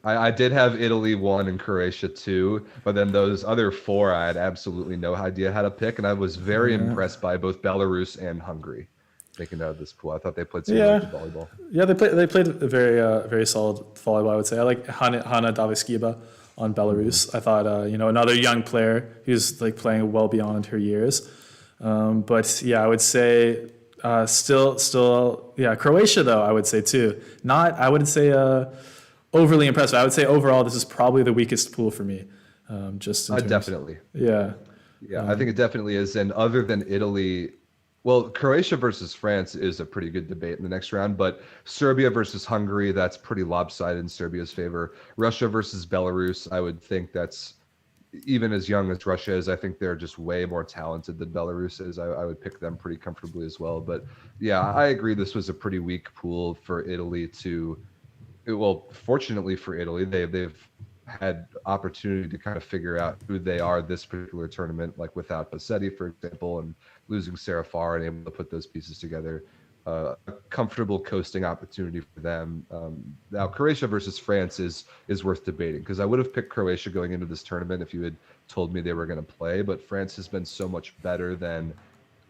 I did have Italy 1 and Croatia 2, but then those other 4, I had absolutely no idea how to pick, and I was very impressed by both Belarus and Hungary making out of this pool. I thought they played some really good volleyball. Yeah, they played a very solid volleyball, I would say. I like Hanna Daviskiba on Belarus. I thought another young player who's like playing well beyond her years. But I would say. Croatia though, I would say too. I wouldn't say overly impressive. I would say overall this is probably the weakest pool for me. Definitely. Yeah. I think it definitely is. And other than Italy, well, Croatia versus France is a pretty good debate in the next round, but Serbia versus Hungary, that's pretty lopsided in Serbia's favor. Russia versus Belarus, I would think that's, even as young as Russia is, I think they're just way more talented than Belarus is. I would pick them pretty comfortably as well. But I agree this was a pretty weak pool for Italy fortunately for Italy, they've had opportunity to kind of figure out who they are this particular tournament, like without Bassetti, for example, and losing Sarah Farr and able to put those pieces together. A comfortable coasting opportunity for them. Now, Croatia versus France is worth debating, because I would have picked Croatia going into this tournament if you had told me they were going to play, but France has been so much better than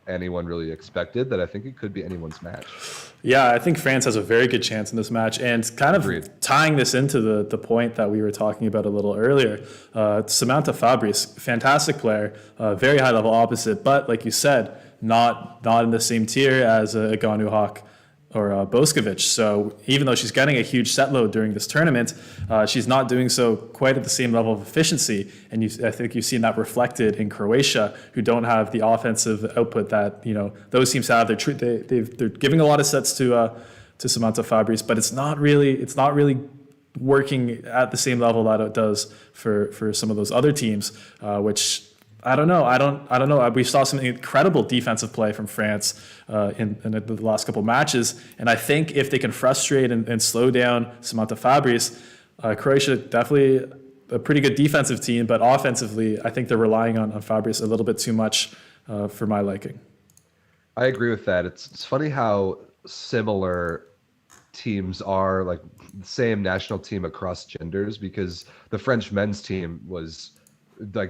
anyone really expected that I think it could be anyone's match. Yeah, I think France has a very good chance in this match, and kind of tying this into the point that we were talking about a little earlier, Samantha Fabris, fantastic player, very high level opposite, but like you said, not in the same tier as Egonu, Hawk, or Boskovic. So even though she's getting a huge set load during this tournament, she's not doing so quite at the same level of efficiency. And I think you've seen that reflected in Croatia, who don't have the offensive output that those teams have. They're giving a lot of sets to Samantha Fabris, but it's not really working at the same level that it does for some of those other teams, which. I don't know. We saw some incredible defensive play from France in the last couple of matches. And I think if they can frustrate and slow down Samantha Fabris, Croatia definitely a pretty good defensive team, but offensively, I think they're relying on Fabris a little bit too much for my liking. I agree with that. It's funny how similar teams are, like the same national team across genders, because the French men's team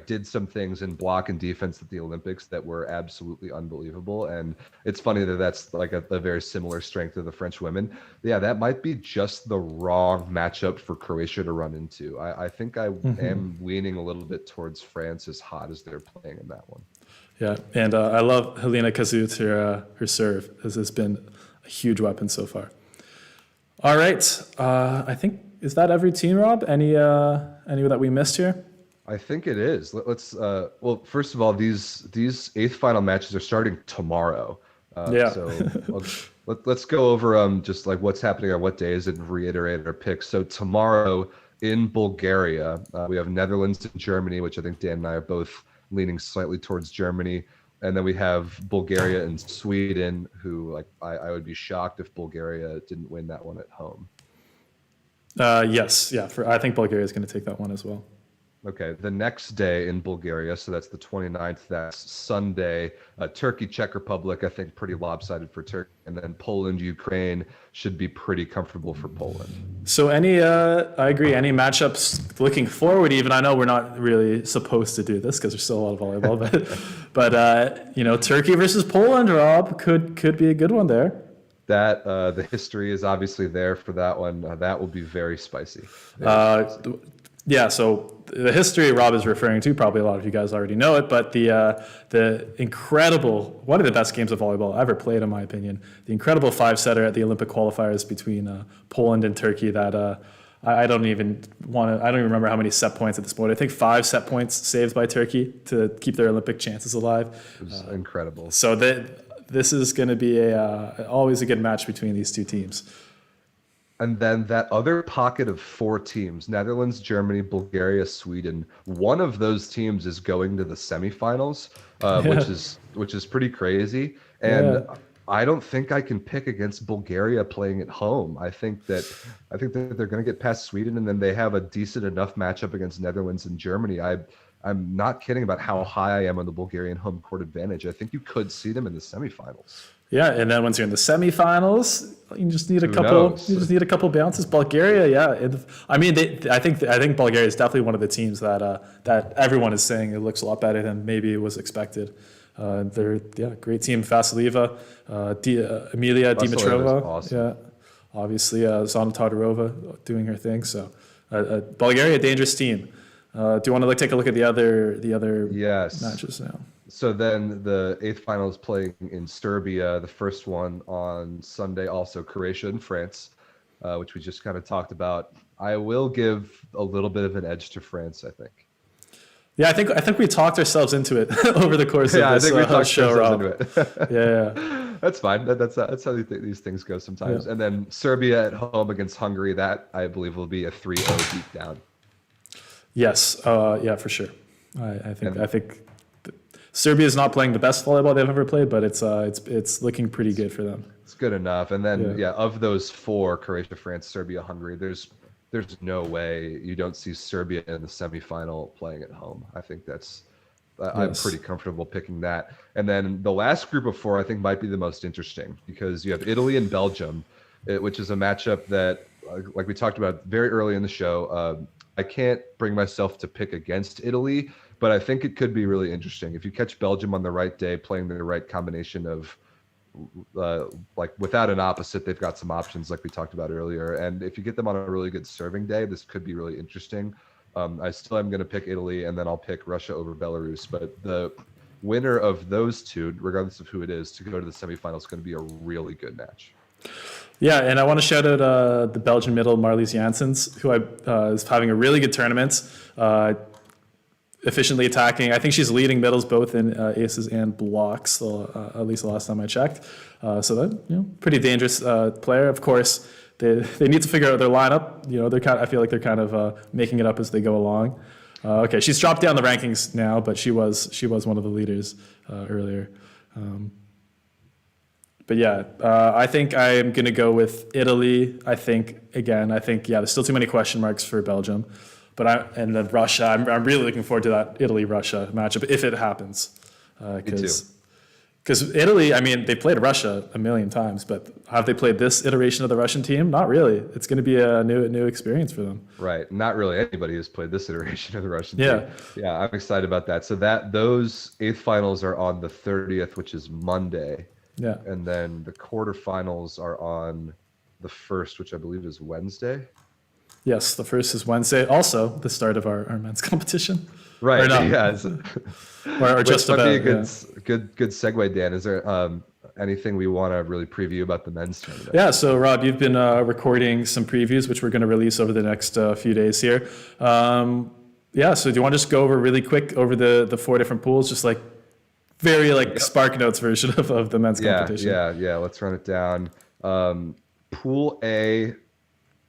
did some things in block and defense at the Olympics that were absolutely unbelievable. And it's funny that that's like a very similar strength of the French women. Yeah, that might be just the wrong matchup for Croatia to run into. I think I am leaning a little bit towards France, as hot as they're playing in that one. Yeah, and I love Helena Kazut. Her serve has been a huge weapon so far. All right, I think, is that every team, Rob? Any that we missed here? I think it is. Let's well, first of all, these eighth final matches are starting tomorrow. Yeah. So let's go over just like what's happening on what days and reiterate our picks. So tomorrow in Bulgaria, we have Netherlands and Germany, which I think Dan and I are both leaning slightly towards Germany. And then we have Bulgaria and Sweden, who like I would be shocked if Bulgaria didn't win that one at home. Yes, yeah. I think Bulgaria is going to take that one as well. Okay, the next day in Bulgaria, so that's the 29th, that's Sunday. Turkey, Czech Republic, I think pretty lopsided for Turkey. And then Poland, Ukraine should be pretty comfortable for Poland. So I agree, any matchups looking forward even, I know we're not really supposed to do this because there's still a lot of volleyball, but Turkey versus Poland, Rob, could be a good one there. That the history is obviously there for that one. That will be very spicy. Yeah, so the history Rob is referring to, probably a lot of you guys already know it, but the incredible, one of the best games of volleyball ever played, in my opinion, the incredible 5-setter at the Olympic qualifiers between Poland and Turkey that I don't even remember how many set points at this point. I think 5 set points saved by Turkey to keep their Olympic chances alive. It was incredible. So this is going to be always a good match between these two teams. And then that other pocket of 4 teams, Netherlands, Germany, Bulgaria, Sweden, one of those teams is going to the semifinals, which is pretty crazy. And I don't think I can pick against Bulgaria playing at home. I think that they're going to get past Sweden, and then they have a decent enough matchup against Netherlands and Germany. I'm not kidding about how high I am on the Bulgarian home court advantage. I think you could see them in the semifinals. Yeah, and then once you're in the semifinals, you just need a couple. You just need a couple bounces. Bulgaria, yeah. I think Bulgaria is definitely one of the teams that everyone is saying it looks a lot better than maybe it was expected. They're great team. Vasileva, Emilia Dimitrova, awesome. Yeah, obviously Zana Todorova doing her thing. So Bulgaria, dangerous team. Do you want to take a look at the other matches now? So then the 8th final is playing in Serbia. The first one on Sunday, also Croatia and France, which we just kind of talked about. I will give a little bit of an edge to France, I think. Yeah, I think we talked ourselves into it over the course of this show, Rob. Into it. Yeah. That's fine. That's how these things go sometimes. Yeah. And then Serbia at home against Hungary. That I believe will be a 3-0 beatdown. Yes. Yeah, for sure. I think Serbia is not playing the best volleyball they've ever played, but it's looking pretty good for them. It's good enough. And then of those 4, Croatia, France, Serbia, Hungary, there's no way you don't see Serbia in the semifinal playing at home. I think I'm pretty comfortable picking that. And then the last group of 4 I think might be the most interesting because you have Italy and Belgium, which is a matchup that, like we talked about very early in the show, I can't bring myself to pick against Italy, but I think it could be really interesting. If you catch Belgium on the right day, playing the right combination of without an opposite, they've got some options like we talked about earlier. And if you get them on a really good serving day, this could be really interesting. I still am going to pick Italy, and then I'll pick Russia over Belarus. But the winner of those two, regardless of who it is, to go to the semifinals is going to be a really good match. Yeah, and I want to shout out the Belgian middle, Marlies Janssens, who is having a really good tournament, efficiently attacking. I think she's leading middles both in aces and blocks, at least the last time I checked. So that pretty dangerous player. Of course, they need to figure out their lineup. I feel like they're kind of making it up as they go along. Okay, she's dropped down the rankings now, but she was one of the leaders earlier. But yeah, I think I'm going to go with Italy. I think there's still too many question marks for Belgium. And then Russia, I'm really looking forward to that Italy-Russia matchup if it happens. Me too. Because Italy, they played Russia a million times, but have they played this iteration of the Russian team? Not really. It's going to be a new experience for them. Right. Not really anybody has played this iteration of the Russian team. Yeah, I'm excited about that. So those 8th finals are on the 30th, which is Monday. Yeah. And then the quarterfinals are on the 1st, which I believe is Wednesday. Yes, the 1st is Wednesday. Also, the start of our men's competition. Right. Yeah. or just about. Might be a good segue, Dan. Is there anything we want to really preview about the men's tournament? Yeah. So, Rob, you've been recording some previews, which we're going to release over the next few days here. So do you want to just go over really quick over the 4 different pools, just like very like Spark Notes version of the men's competition. Yeah. Let's run it down. Pool A,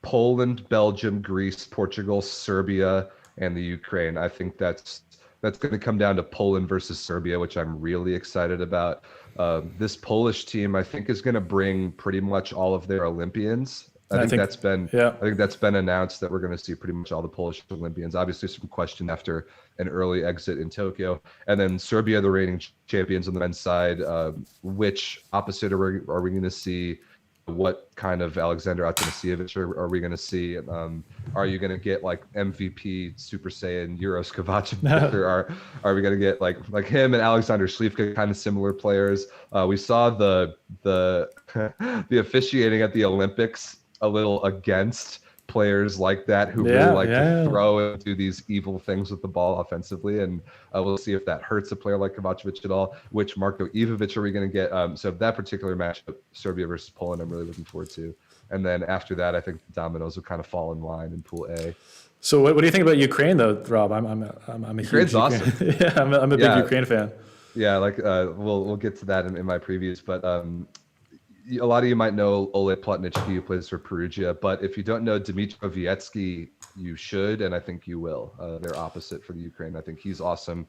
Poland, Belgium, Greece, Portugal, Serbia, and the Ukraine. I think that's going to come down to Poland versus Serbia, which I'm really excited about. This Polish team, I think, is going to bring pretty much all of their Olympians. I think that's been announced that we're going to see pretty much all the Polish Olympians. Obviously, some question after an early exit in Tokyo, and then Serbia, the reigning champions on the men's side. Which opposite are we going to see? What kind of Alexander Atanasievich are we going to see? Are you going to get like MVP Super Saiyan Euros Kovacevic, or are we going to get like him and Alexander Slivka, kind of similar players? We saw the the officiating at the Olympics a little against players like that who really like to throw and do these evil things with the ball offensively, and we'll see if that hurts a player like Kovacevic at all. Which Marko Ivovic are we going to get? So that particular matchup, Serbia versus Poland, I'm really looking forward to. And then after that, I think the dominoes will kind of fall in line in Pool A. So what do you think about Ukraine though, Rob? I'm a Ukraine's huge awesome. Yeah, I'm a big Ukraine fan. Yeah, like we'll get to that in my previews, but a lot of you might know Ole Plotnicki, who plays for Perugia, but if you don't know Dmitro Wiecki, you should, and I think you will. They're opposite for the Ukraine. I think he's awesome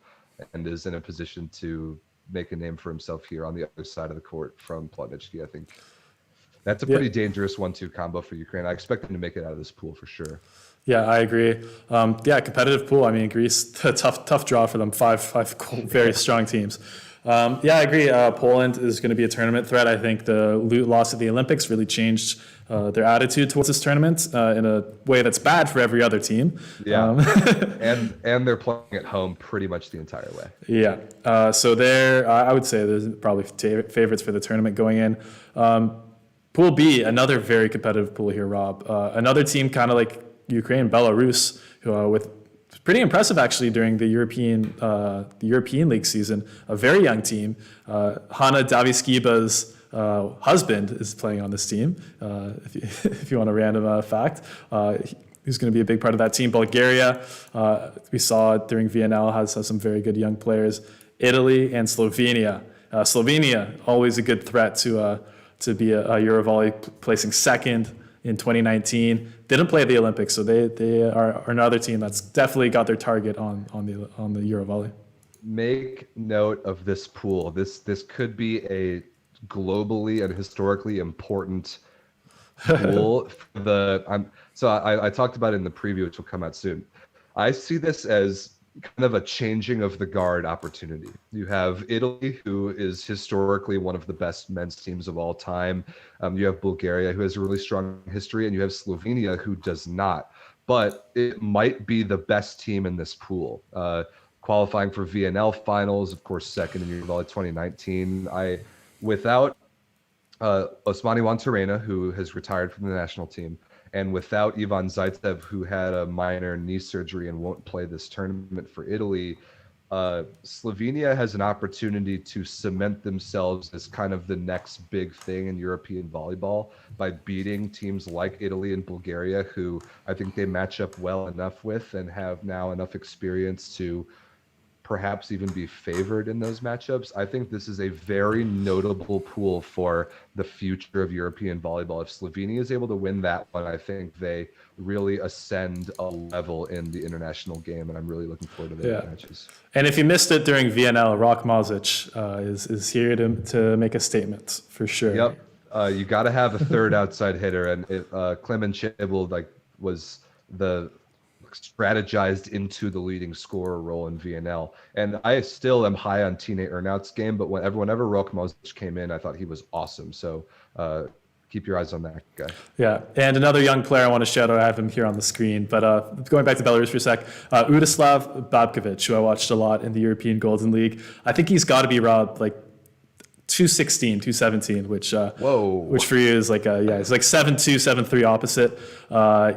and is in a position to make a name for himself here on the other side of the court from Plotnicki. I think that's a pretty dangerous 1-2 combo for Ukraine. I expect them to make it out of this pool for sure. Yeah, I agree. Competitive pool. I mean, Greece, a tough draw for them. Five very strong teams. I agree. Poland is going to be a tournament threat. I think the loss of the Olympics really changed their attitude towards this tournament in a way that's bad for every other team. Yeah, and they're playing at home pretty much the entire way. Yeah, so I would say there's probably favorites for the tournament going in. Pool B, another very competitive pool here, Rob. Another team kind of like Ukraine, Belarus, who with pretty impressive actually during the European League season. A very young team. Hanna Daviskiba's husband is playing on this team. If you want a random fact, who's going to be a big part of that team. Bulgaria, we saw during VNL has some very good young players. Italy and Slovenia. Slovenia, always a good threat to be a EuroVolley, placing second in 2019. Didn't play at the Olympics, so they are another team that's definitely got their target on the EuroVolley. Make note of this pool. This could be a globally and historically important pool. I talked about it in the preview, which will come out soon. I see this as kind of a changing of the guard opportunity. You have Italy, who is historically one of the best men's teams of all time. You have Bulgaria, who has a really strong history, and you have Slovenia, who does not. But it might be the best team in this pool. Qualifying for VNL finals, of course, second in EuroVolley 2019. Without Osmani Wantarena, who has retired from the national team, and without Ivan Zaitsev, who had a minor knee surgery and won't play this tournament for Italy, Slovenia has an opportunity to cement themselves as kind of the next big thing in European volleyball by beating teams like Italy and Bulgaria, who I think they match up well enough with and have now enough experience to perhaps even be favored in those matchups. I think this is a very notable pool for the future of European volleyball. If Slovenia is able to win that one, I think they really ascend a level in the international game, and I'm really looking forward to those matches. And if you missed it during VNL, Rok Mazic is here to make a statement for sure. Yep, you got to have a third outside hitter, and Klemen Chebel was the strategized into the leading scorer role in VNL. And I still am high on Tine Ernaut's game, but whenever Rok Mazic came in, I thought he was awesome. So keep your eyes on that guy. Yeah, and another young player I want to shout out, I have him here on the screen, but going back to Belarus for a sec, Udislav Babkovic, who I watched a lot in the European Golden League. I think he's got to be, Rob, like 216, 217, which for you is like it's like 7'2", 7'3" opposite.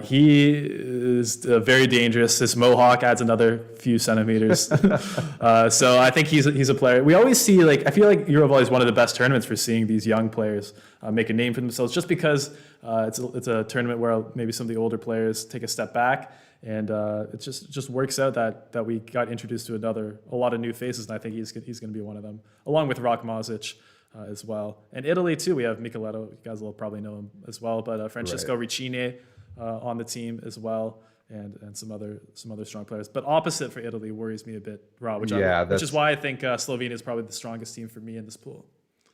He is very dangerous. His mohawk adds another few centimeters. So I think he's a player. We always see, I feel like EuroVolley is one of the best tournaments for seeing these young players make a name for themselves, just because It's a tournament where maybe some of the older players take a step back, and it just works out that we got introduced to a lot of new faces, and I think he's going to be one of them, along with Rock Mazic as well. And Italy too, we have Micheletto. You guys will probably know him as well, but Francesco Ricine on the team as well. And some other strong players, but opposite for Italy worries me a bit, Rob. Which is why I think Slovenia is probably the strongest team for me in this pool.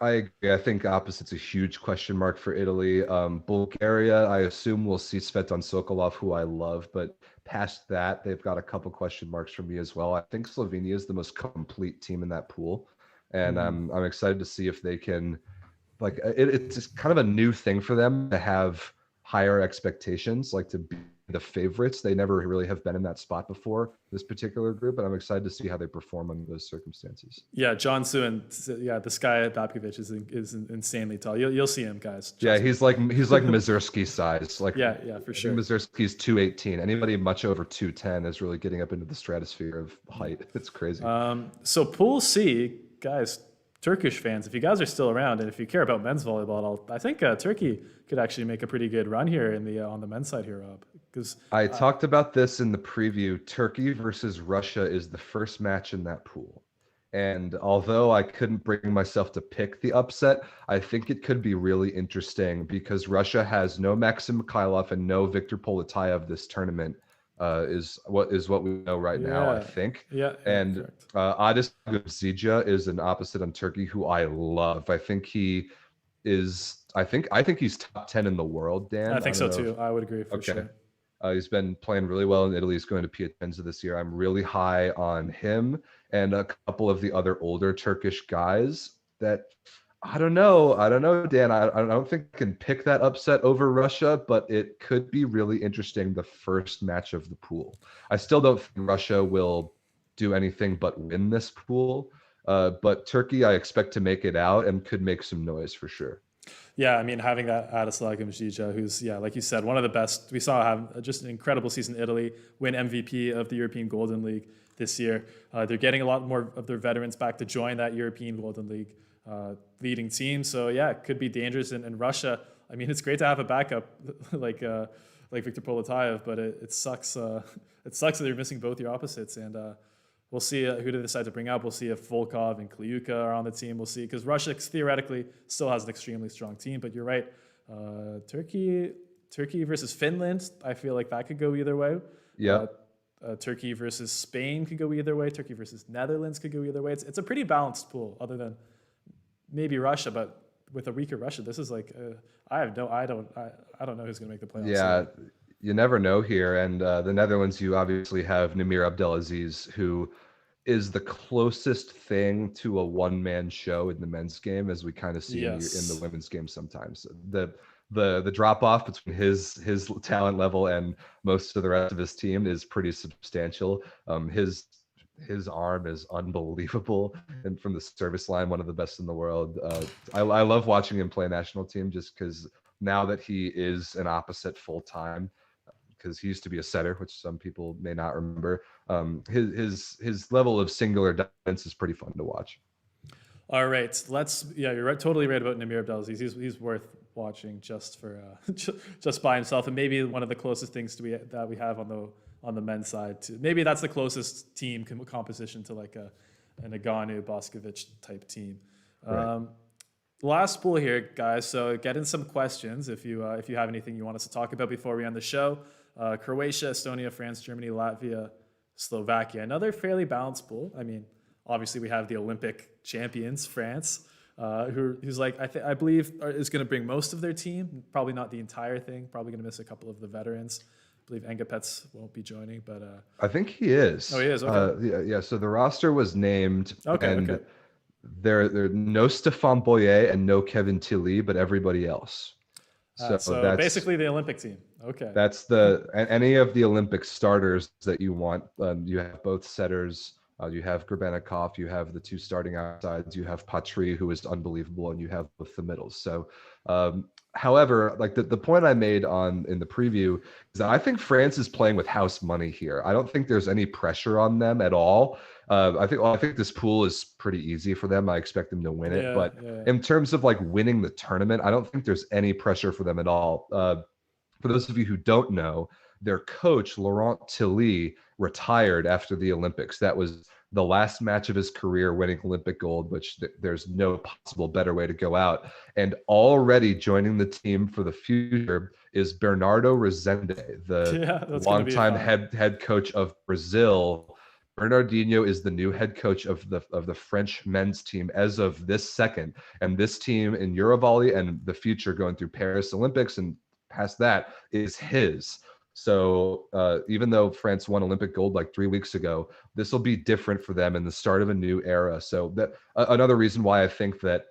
I agree. I think opposite's a huge question mark for Italy. Bulgaria, I assume we'll see Svetan Sokolov, who I love, but past that, they've got a couple question marks for me as well. I think Slovenia is the most complete team in that pool, and I'm excited to see if they can. Like it's just kind of a new thing for them to have higher expectations, like to be the favorites. They never really have been in that spot before, this particular group, and I'm excited to see how they perform under those circumstances. Yeah, John Suin, this guy Babkovic is insanely tall. You'll see him, guys. Yeah, he's like Mazurski size. Like yeah, for sure. Mazurski's 218. Anybody much over 210 is really getting up into the stratosphere of height. It's crazy. So Pool C, guys, Turkish fans, if you guys are still around and if you care about men's volleyball, I think Turkey could actually make a pretty good run here on the men's side here, Rob. Because I talked about this in the preview. Turkey versus Russia is the first match in that pool. And although I couldn't bring myself to pick the upset, I think it could be really interesting because Russia has no Maxim Mikhailov and no Viktor Poletayev this tournament. Is what we know right now, I think. Yeah. And Adis Zija is an opposite on Turkey who I love. I think he is. I think he's top 10 in the world, Dan. I think so too. I would agree for sure. He's been playing really well in Italy. He's going to Piacenza this year. I'm really high on him and a couple of the other older Turkish guys that I don't know, Dan. I don't think I can pick that upset over Russia, but it could be really interesting the first match of the pool. I still don't think Russia will do anything but win this pool, but Turkey I expect to make it out and could make some noise for sure. Yeah, I mean, having that Adislav Mjija, who's, like you said, one of the best. We saw have just an incredible season in Italy, win MVP of the European Golden League this year. They're getting a lot more of their veterans back to join that European Golden League leading team. So, it could be dangerous. And Russia, I mean, it's great to have a backup like Viktor Poletayev, but it sucks. It sucks that they're missing both your opposites. And we'll see who they decide to bring up. We'll see if Volkov and Kliuka are on the team. We'll see, because Russia theoretically still has an extremely strong team. But you're right, Turkey versus Finland, I feel like that could go either way. Yeah. Turkey versus Spain could go either way. Turkey versus Netherlands could go either way. It's a pretty balanced pool, other than maybe Russia. But with a weaker Russia, this is like I don't know who's going to make the playoffs. Yeah. You never know here. And the Netherlands, you obviously have Namir Abdelaziz, who is the closest thing to a one-man show in the men's game, as we kind of see in the women's game sometimes. The drop-off between his talent level and most of the rest of his team is pretty substantial. His arm is unbelievable, and from the service line, one of the best in the world. I love watching him play national team just because now that he is an opposite full-time, because he used to be a setter, which some people may not remember. His level of singular dominance is pretty fun to watch. All right, you're right, totally right about Namir Abdelaziz. He's worth watching just for just by himself, and maybe one of the closest things that we have on the men's side. Maybe that's the closest team composition to like an Aganu Boskovic type team. Right. Last pool here, guys. So get in some questions if you have anything you want us to talk about before we end the show. Croatia, Estonia, France, Germany, Latvia, Slovakia. Another fairly balanced pool. I mean, obviously we have the Olympic champions, France, who's like I believe is going to bring most of their team. Probably not the entire thing. Probably going to miss a couple of the veterans. I believe Engapets won't be joining, but I think he is. Oh, he is. Okay. Yeah. So the roster was named. Okay. There no Stefan Boyer and no Kevin Tilly, but everybody else. So that's basically the Olympic team. Okay. That's any of the Olympic starters that you want. You have both setters. You have Grebenikov. You have the two starting outsides. You have Patry, who is unbelievable, and you have both the middles. So However, like the point I made in the preview is that I think France is playing with house money here. I don't think there's any pressure on them at all. I think this pool is pretty easy for them. I expect them to win it. But in terms of like winning the tournament, I don't think there's any pressure for them at all. For those of you who don't know, their coach, Laurent Tilly, retired after the Olympics. That was the last match of his career, winning Olympic gold, which there's no possible better way to go out. And already joining the team for the future is Bernardo Rezende, the longtime head coach of Brazil. Bernardinho is the new head coach of the French men's team as of this second. And this team in EuroVolley and the future going through Paris Olympics and past that is his. So even though France won Olympic gold like 3 weeks ago, this will be different for them in the start of a new era. So that another reason why I think that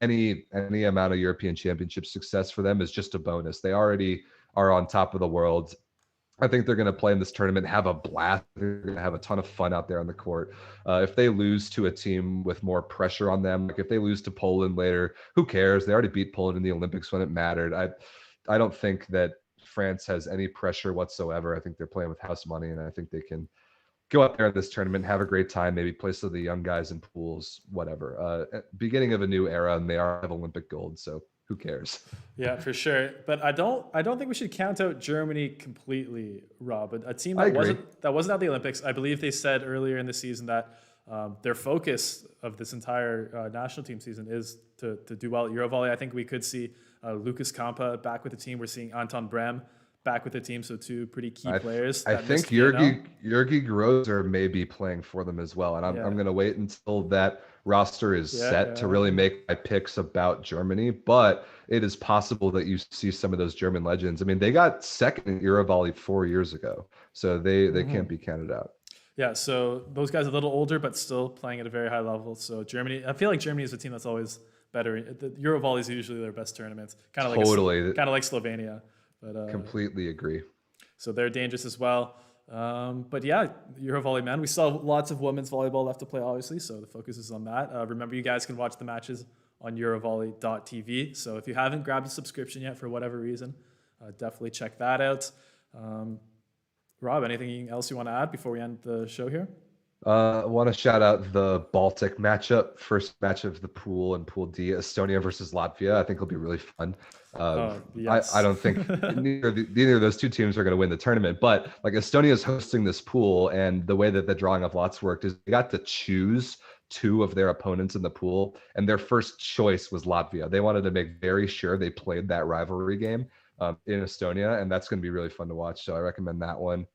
any amount of European Championship success for them is just a bonus. They already are on top of the world. I think they're going to play in this tournament, have a blast. They're going to have a ton of fun out there on the court. If they lose to a team with more pressure on them, like if they lose to Poland later, who cares? They already beat Poland in the Olympics when it mattered. I don't think that France has any pressure whatsoever. I think they're playing with house money, and I think they can go out there in this tournament, have a great time, maybe play some of the young guys in pools, whatever. Beginning of a new era, and they are have Olympic gold, so who cares? Yeah, for sure. But I don't think we should count out Germany completely, Rob. A team that wasn't at the Olympics. I believe they said earlier in the season that their focus of this entire national team season is to do well at EuroVolley. I think we could see Lucas Kampa back with the team. We're seeing Anton Brem back with the team, so two pretty key players. I think Jürgi Grozer may be playing for them as well, and I'm going to wait until that roster is set to really make my picks about Germany. But it is possible that you see some of those German legends. I mean, they got second in EuroVolley 4 years ago, so they can't be counted out. Yeah, so those guys are a little older, but still playing at a very high level. So Germany, I feel like Germany is a team that's always better. The EuroVolley is usually their best tournament, kind of like Slovenia. But completely agree. So they're dangerous as well. But yeah, EuroVolley men. We still have lots of women's volleyball left to play, obviously. So the focus is on that. Remember, you guys can watch the matches on EuroVolley.tv. So if you haven't grabbed a subscription yet for whatever reason, definitely check that out. Rob, anything else you want to add before we end the show here? I want to shout out the Baltic matchup, first match of the pool and Pool D, Estonia versus Latvia. I think it'll be really fun. Yes. I don't think neither of those two teams are going to win the tournament, but like Estonia is hosting this pool, and the way that the drawing of lots worked is they got to choose two of their opponents in the pool, and their first choice was Latvia. They wanted to make very sure they played that rivalry game in Estonia, and that's going to be really fun to watch. So I recommend that one.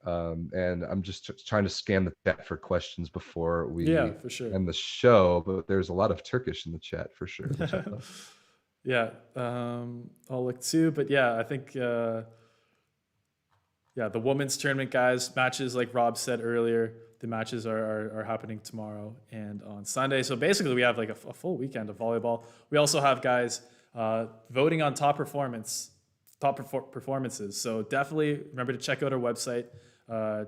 And I'm just trying to scan the chat for questions before we for sure. end the show, but there's a lot of Turkish in the chat for sure. Yeah, I'll look too, but yeah, I think the women's tournament guys matches, like Rob said earlier, the matches are happening tomorrow and on Sunday. So basically we have like a full weekend of volleyball. We also have guys voting on top performances. So definitely remember to check out our website,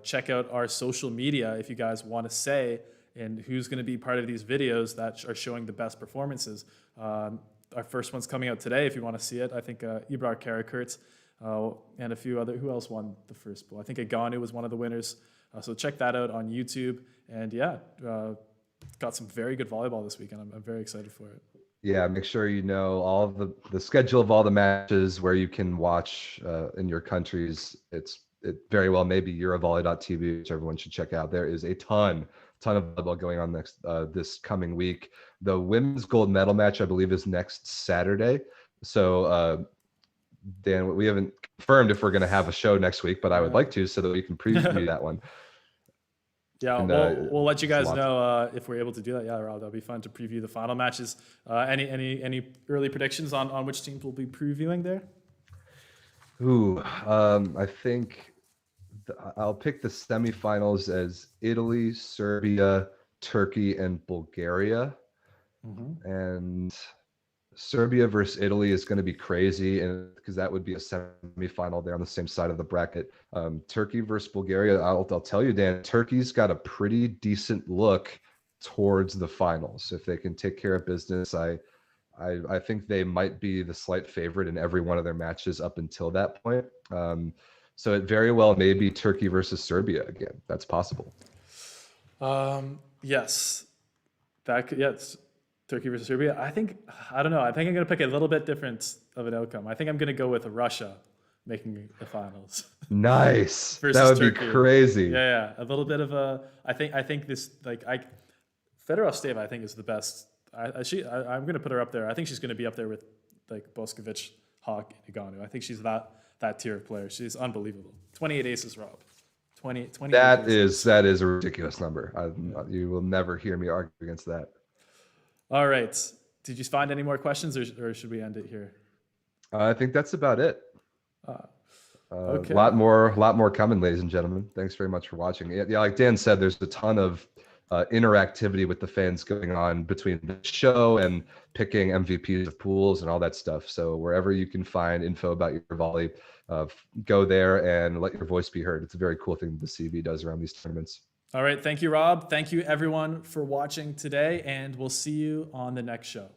check out our social media if you guys want to say and who's going to be part of these videos that are showing the best performances. Our first one's coming out today if you want to see it. I think Ibrar Karakurts and a few other. Who else won the first pool? I think Aganu was one of the winners. So check that out on YouTube. And got some very good volleyball this weekend. I'm very excited for it. Yeah, make sure you know all of the schedule of all the matches where you can watch in your countries. It very well may be EuroVolley.tv, which everyone should check out. There is a ton of volleyball going on this coming week. The women's gold medal match, I believe, is next Saturday. So, Dan, we haven't confirmed if we're going to have a show next week, but I would like to so that we can preview that one. Yeah, we'll let you guys know if we're able to do that. Yeah, Rob, that'll be fun to preview the final matches. Any early predictions on which teams we'll be previewing there? I think I'll pick the semifinals as Italy, Serbia, Turkey, and Bulgaria. Mm-hmm. And Serbia versus Italy is going to be crazy, and because that would be a semifinal there on the same side of the bracket. Turkey versus Bulgaria, I'll tell you, Dan, Turkey's got a pretty decent look towards the finals if they can take care of business. I I think they might be the slight favorite in every one of their matches up until that point. So it very well may be Turkey versus Serbia again. That's possible. Yes, yes, Turkey versus Serbia. I don't know. I think I'm going to pick a little bit different of an outcome. I think I'm going to go with Russia making the finals. Nice. Versus That would Turkey. be crazy. Yeah, a little bit of a. I think this Fedorov I think is the best. I'm going to put her up there. I think she's going to be up there with like Boskovic, Hawk, and Nagano. I think she's that tier of player. She's unbelievable. 28 aces, Rob. 20. That is a ridiculous number. You will never hear me argue against that. All right. Did you find any more questions, or should we end it here? I think that's about it. Okay. A lot more coming, ladies and gentlemen. Thanks very much for watching. Yeah, like Dan said, there's a ton of interactivity with the fans going on between the show and picking MVPs of pools and all that stuff. So wherever you can find info about EuroVolley, go there and let your voice be heard. It's a very cool thing that the CB does around these tournaments. All right. Thank you, Rob. Thank you, everyone, for watching today, and we'll see you on the next show.